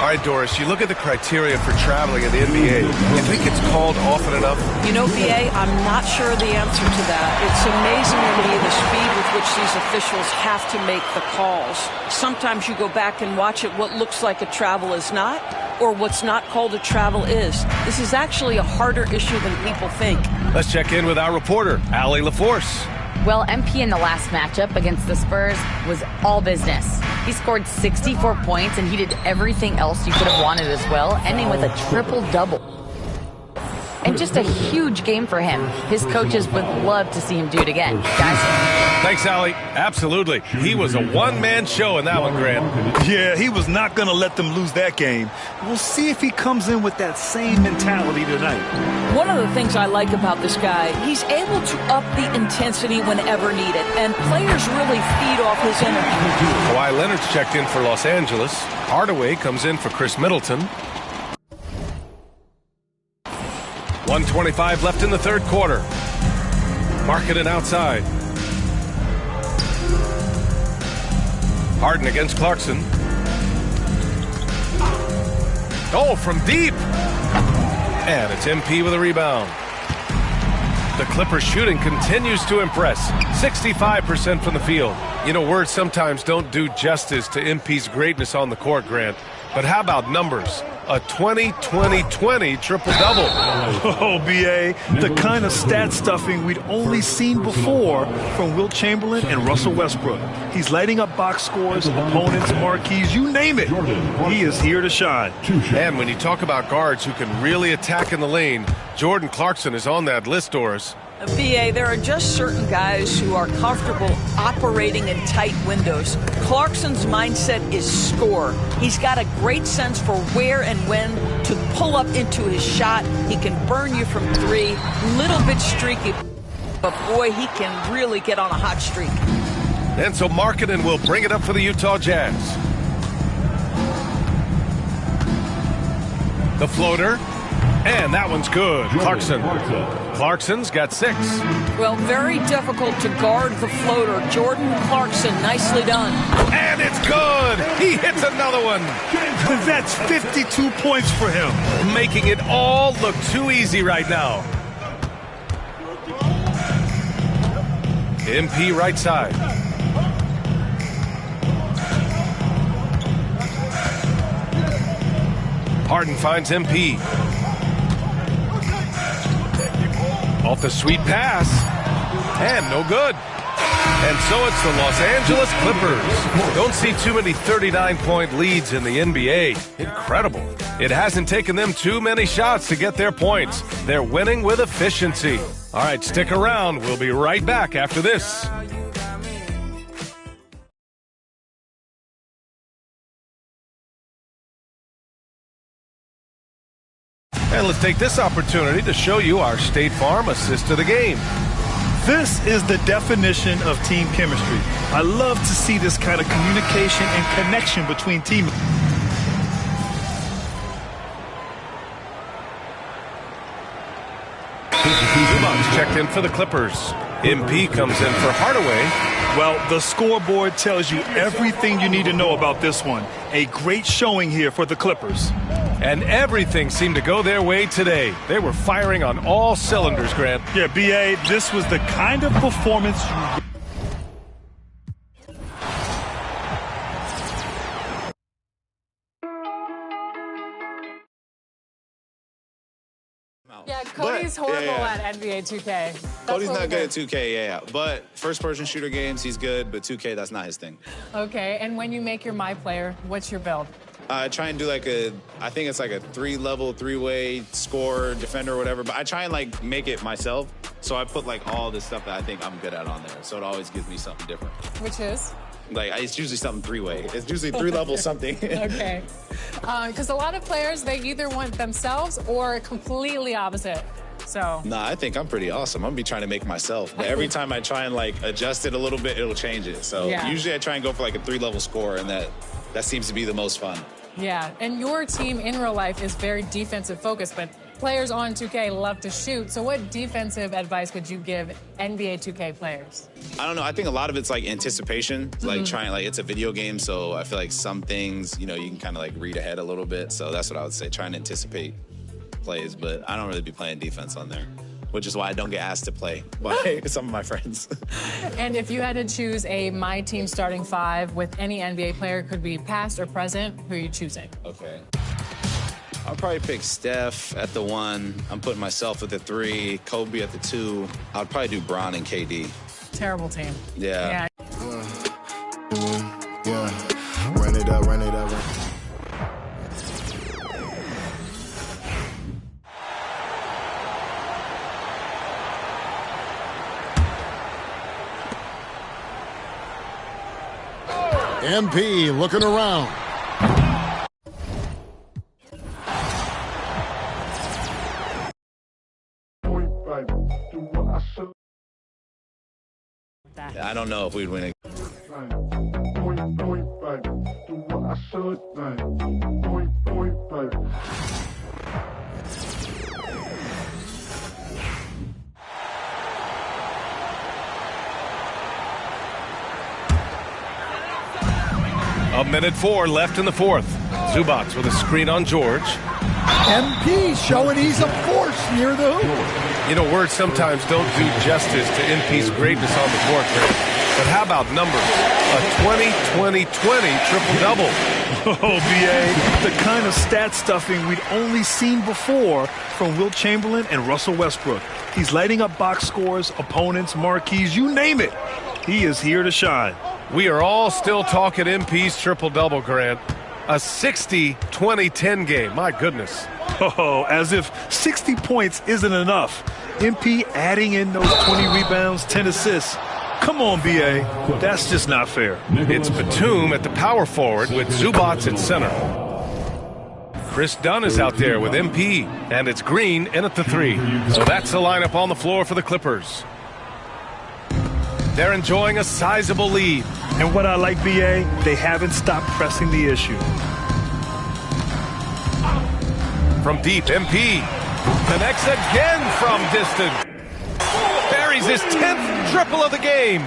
All right, Doris, you look at the criteria for traveling in the NBA. You think it's called often enough? You know, BA, I'm not sure the answer to that. It's amazing to me the speed with which these officials have to make the calls. Sometimes you go back and watch it, what looks like a travel is not, or what's not called a travel is. This is actually a harder issue than people think. Let's check in with our reporter, Allie LaForce. Well, MP in the last matchup against the Spurs was all business. He scored 64 points, and he did everything else you could have wanted as well, ending with a triple-double. And just a huge game for him. His coaches would love to see him do it again. Guys? Thanks, Allie. Absolutely. He was a one-man show in that one, Grant. Yeah, he was not going to let them lose that game. We'll see if he comes in with that same mentality tonight. One of the things I like about this guy, he's able to up the intensity whenever needed, and players really feed off his energy. Kawhi Leonard's checked in for Los Angeles. Hardaway comes in for Chris Middleton. 1:25 left in the third quarter. Markkanen outside. Harden against Clarkson. Oh, from deep. And it's MP with a rebound. The Clippers shooting continues to impress. 65% from the field. You know, words sometimes don't do justice to MP's greatness on the court, Grant. But how about numbers? A 20-20-20 triple-double. Oh, B.A., the kind of stat stuffing we'd only seen before from Wilt Chamberlain and Russell Westbrook. He's lighting up box scores, opponents, marquees, you name it. He is here to shine. And when you talk about guards who can really attack in the lane, Jordan Clarkson is on that list, Doris. BA, there are just certain guys who are comfortable operating in tight windows. Clarkson's mindset is score. He's got a great sense for where and when to pull up into his shot. He can burn you from three, little bit streaky, but boy, he can really get on a hot streak. And so Markkanen will bring it up for the Utah Jazz. The floater. And that one's good. Clarkson's got 6. Well, very difficult to guard the floater. Jordan Clarkson, nicely done. And it's good. He hits another one. That's 52 points for him. Making it all look too easy right now. MP right side. Harden finds MP. Off the sweet pass. And no good. And so it's the Los Angeles Clippers. Don't see too many 39-point leads in the NBA. Incredible. It hasn't taken them too many shots to get their points. They're winning with efficiency. All right, stick around. We'll be right back after this. And let's take this opportunity to show you our State Farm assist to the game. This is the definition of team chemistry. I love to see this kind of communication and connection between teammates. Zubac checked in for the Clippers. MP comes in for Hardaway. Well, the scoreboard tells you everything you need to know about this one. A great showing here for the Clippers. And everything seemed to go their way today. They were firing on all cylinders, Grant. Yeah, B.A., this was the kind of performance you... Yeah, Cody's horrible at NBA 2K. Cody's not good at 2K, yeah. But first-person shooter games, he's good, but 2K, that's not his thing. Okay, and when you make your My Player, what's your build? I try and do like I think it's like a 3-level, 3-way scorer, defender, whatever. But I try and like make it myself. So I put like all the stuff that I think I'm good at on there. So it always gives me something different. Which is? Like, it's usually something 3-way. It's usually 3-level something. Okay. Because a lot of players, they either want themselves or completely opposite. So. Nah, I think I'm pretty awesome. I'm going to be trying to make myself. But every time I try and, like, adjust it a little bit, it'll change it. So usually I try and go for, like, a 3-level score, and that seems to be the most fun. Yeah, and your team in real life is very defensive focused, but players on 2K love to shoot. So what defensive advice would you give NBA 2K players? I don't know. I think a lot of it's like anticipation, like trying, like it's a video game. So I feel like some things, you know, you can kind of like read ahead a little bit. So that's what I would say, trying to anticipate plays. But I don't really be playing defense on there, which is why I don't get asked to play by some of my friends. And if you had to choose a My Team starting 5 with any NBA player, could be past or present, who are you choosing? Okay. I'll probably pick Steph at the 1. I'm putting myself at the 3, Kobe at the 2. I'd probably do Bron and KD. Terrible team. Yeah. Yeah. Run it up, run it up. MP looking around. I don't know if we'd win it. A minute 4 left in the fourth. Zubac with a screen on George. MP showing he's a force near the hoop. You know, words sometimes don't do justice to MP's greatness on the court, but how about numbers? A 20-20-20 triple-double. Oh, B.A., the kind of stat stuffing we'd only seen before from Wilt Chamberlain and Russell Westbrook. He's lighting up box scores, opponents, marquees, you name it. He is here to shine. We are all still talking MP's triple-double, Grant. A 60-20-10 game. My goodness. Oh, as if 60 points isn't enough. MP adding in those 20 rebounds, 10 assists. Come on, B.A. That's just not fair. It's Batum at the power forward with Zubac at center. Chris Dunn is out there with MP, and it's Green in at the 3. So that's the lineup on the floor for the Clippers. They're enjoying a sizable lead. And what I like, B.A., they haven't stopped pressing the issue. From deep, MP connects again from distance. Buries his 10th triple of the game.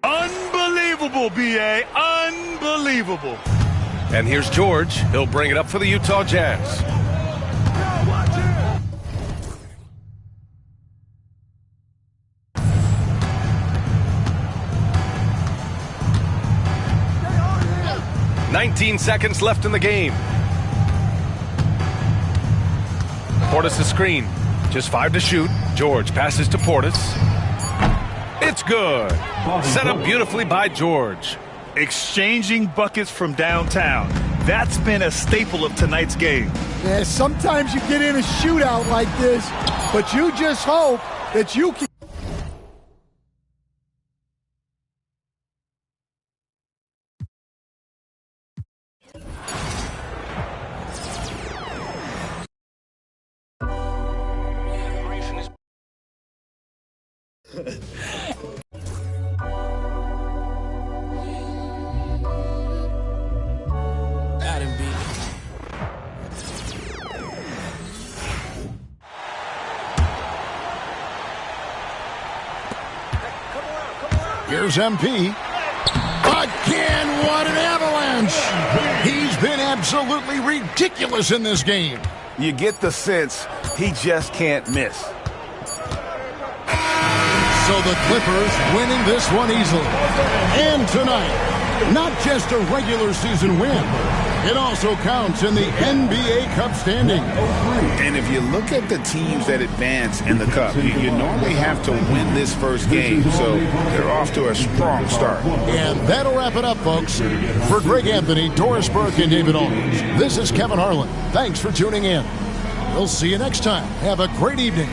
Unbelievable, B.A., unbelievable. And here's George. He'll bring it up for the Utah Jazz. "19 seconds left in the game. Portis' screen. Just 5 to shoot. George passes to Portis. It's good. Set up beautifully by George. Exchanging buckets from downtown. That's been a staple of tonight's game. Yeah, sometimes you get in a shootout like this, but you just hope that you can. Here's MP. Again, what an avalanche! He's been absolutely ridiculous in this game. You get the sense he just can't miss. So the Clippers winning this one easily. And tonight, not just a regular season win, it also counts in the NBA Cup standing. And if you look at the teams that advance in the Cup, you normally have to win this first game, so they're off to a strong start. And that'll wrap it up, folks. For Greg Anthony, Doris Burke, and David Owens, this is Kevin Harlan. Thanks for tuning in. We'll see you next time. Have a great evening.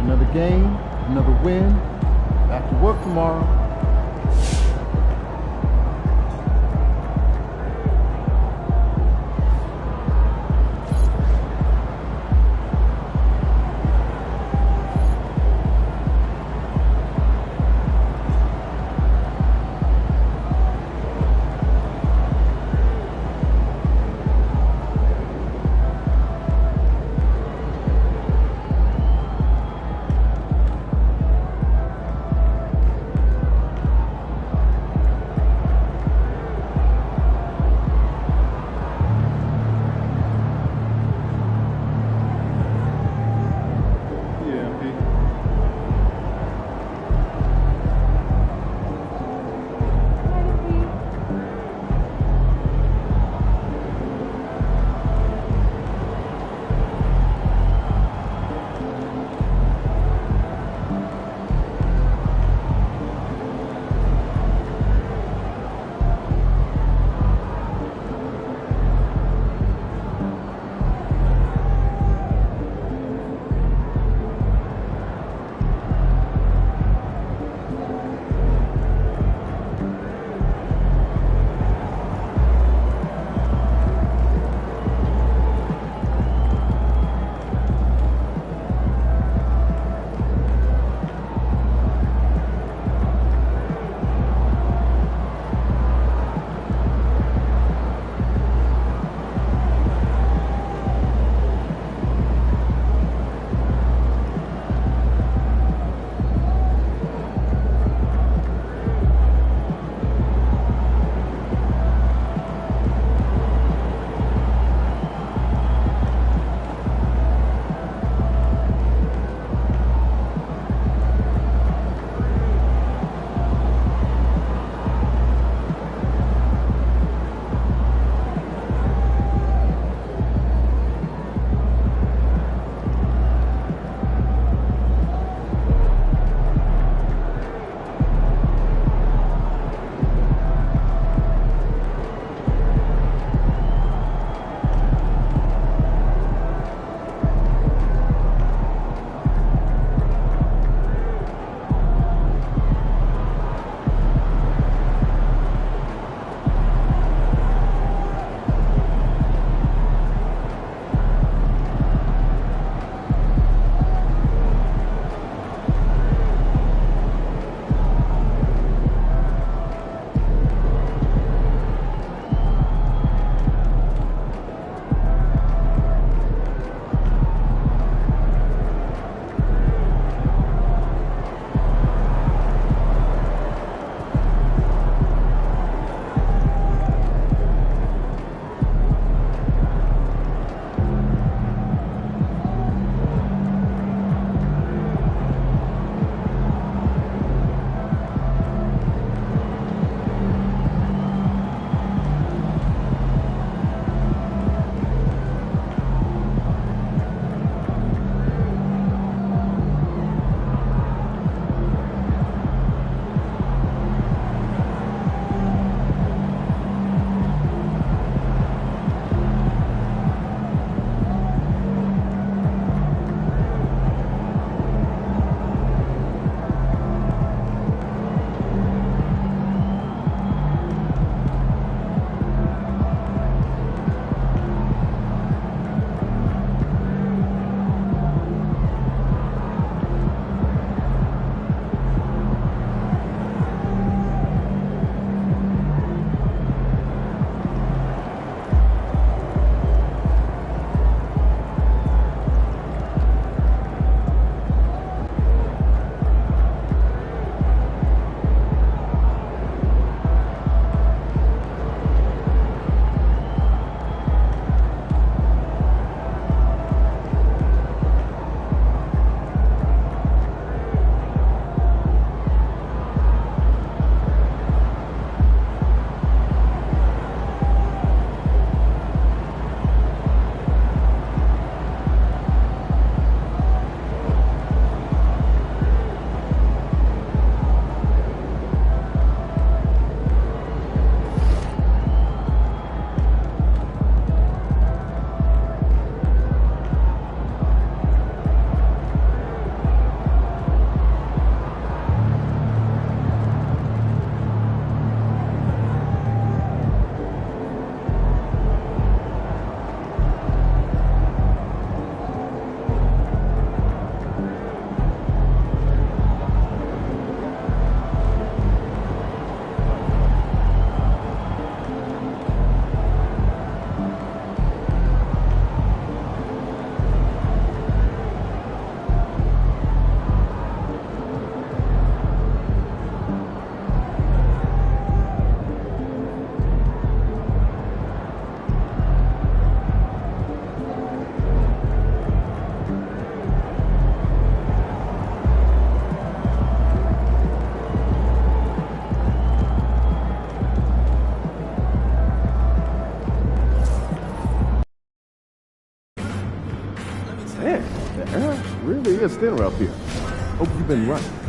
Another game, another win. Back to work tomorrow. Yeah, Stenner up here. Hope you've been right.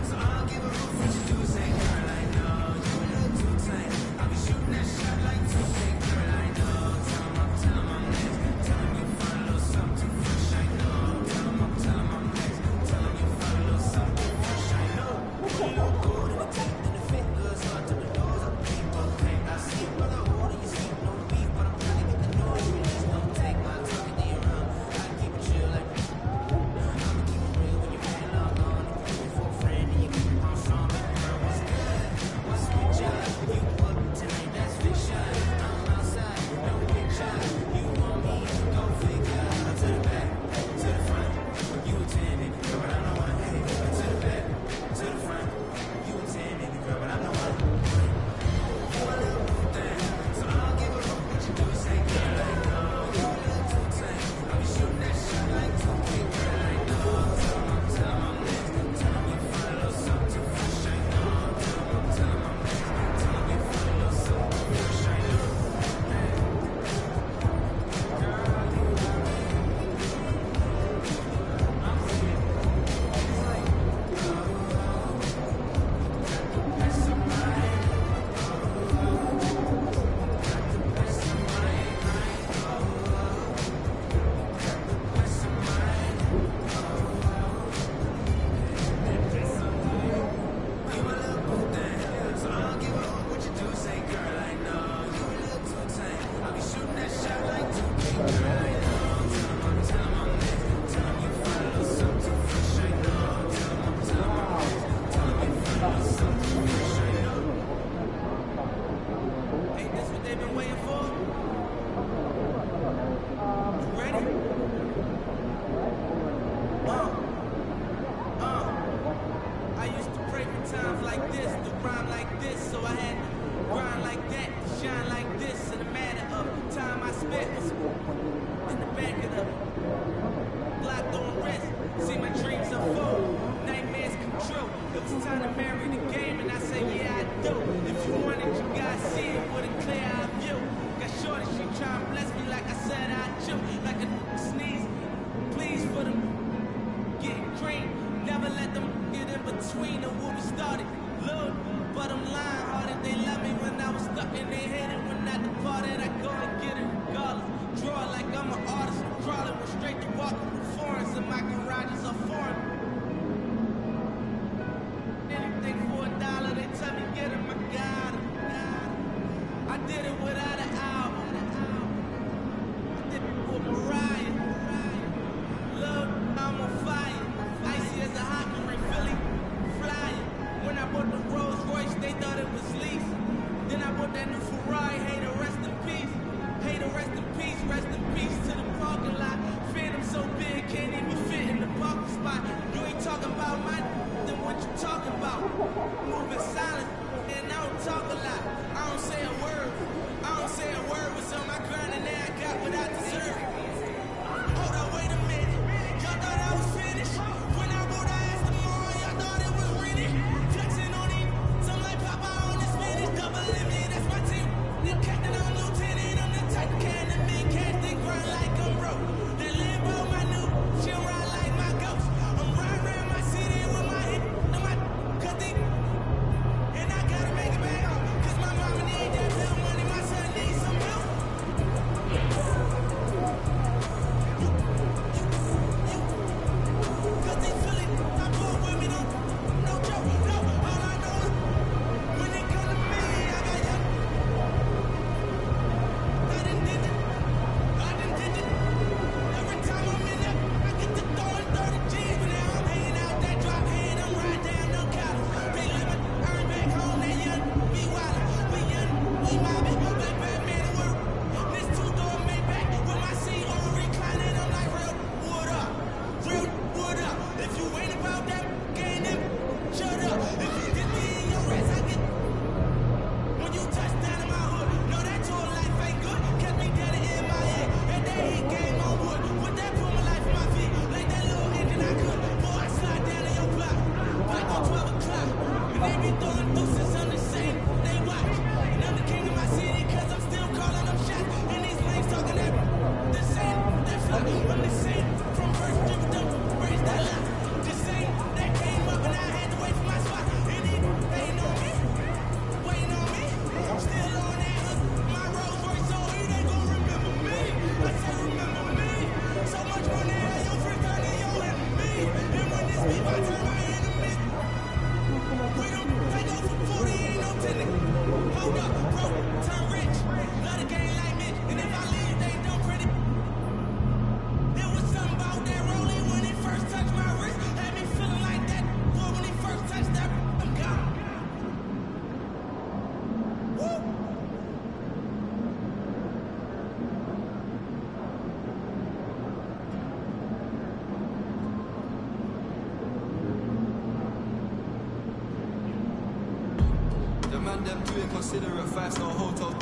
Considerate 5-star hotel.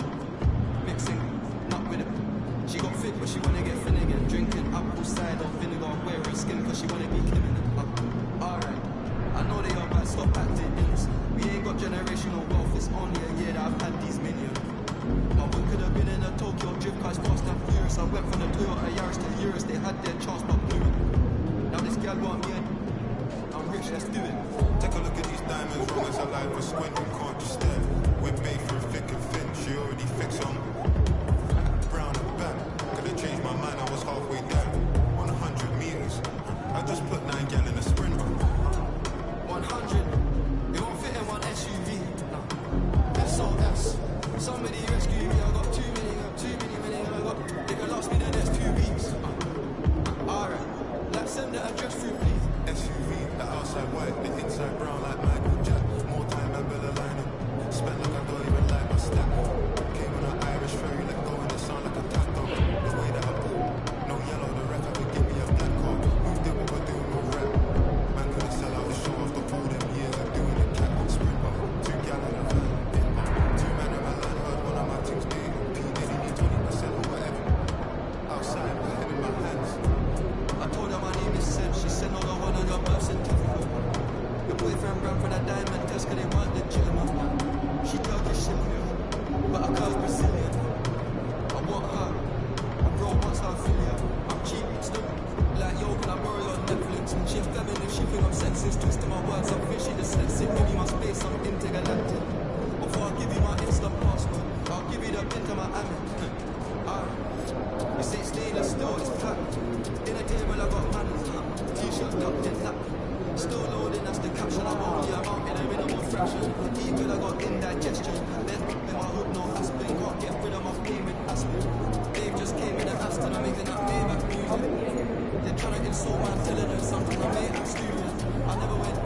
Mixing, not with it. She got fit, but she wanna get Finnegan. Drinking apple cider vinegar, wearing skin, cause she wanna be Kim in it. Alright, I know they are bad, stop acting innocent. We ain't got generational wealth, it's only a year that I've had these minions. My one could have been in a Tokyo drift car, fast and furious. I went from the Toyota Yaris to Urus, they had their chance, but blew it. Now this girl want me, I'm rich, let's do it. Take a look at these diamonds, wrong as a life for squinting, can't just stare. We're made for thick and thin, she already fixed on brown and back. Could've changed my mind, I was halfway there. 100 meters, I just put 9 gal in a sprint. 100, it won't fit in one SUV. SOS, somebody rescue me, I got too many, I got, they can last me the next 2 weeks. Alright, let's send the address through, please. SUV, the outside white, the inside brown like Michael Jack. More time I better line up. Spent like I don't even like my stack. Came on an Irish ferry, let go and it sound like a taco. The way that I pull, no yellow, the ref would give me a black card. Who did what we're doing with rap? Man couldn't sell out the show after all them years of doing it. Cat sprint up, 2 gal in a van. 2 men in my line, heard one of my teams being P. Diddy need 20% or whatever. Outside, my head in my hands. I told her my name is Sam, she said no, one on your birth certificate. Your boyfriend ran for that diamond test cause they want the German. She Turkish Cypriot, but her girl's Brazilian. I want her, I bro wants her affiliate. I'm cheap, still like yo, can I borrow your Netflix? And she a feminist, she think I'm sexist, twisting my words, I'm fishy dyslexic. Give me my space, I'm intergalactic. Before I give you my instant password, I'll give you the pin to my Amex. You say stainless still, it's flat. In a table I got manners, t-shirt tucked in that. Still loading, that's the caption. I'm only out in a minimal fraction. People I got indigestion. Then in my hood, no aspirin. Can't get rid of my pain with aspirin. Dave just came in an Aston, I'm making that Maybach music. They're trying to insult my telling them something I may have stupid. I never went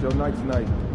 your night tonight.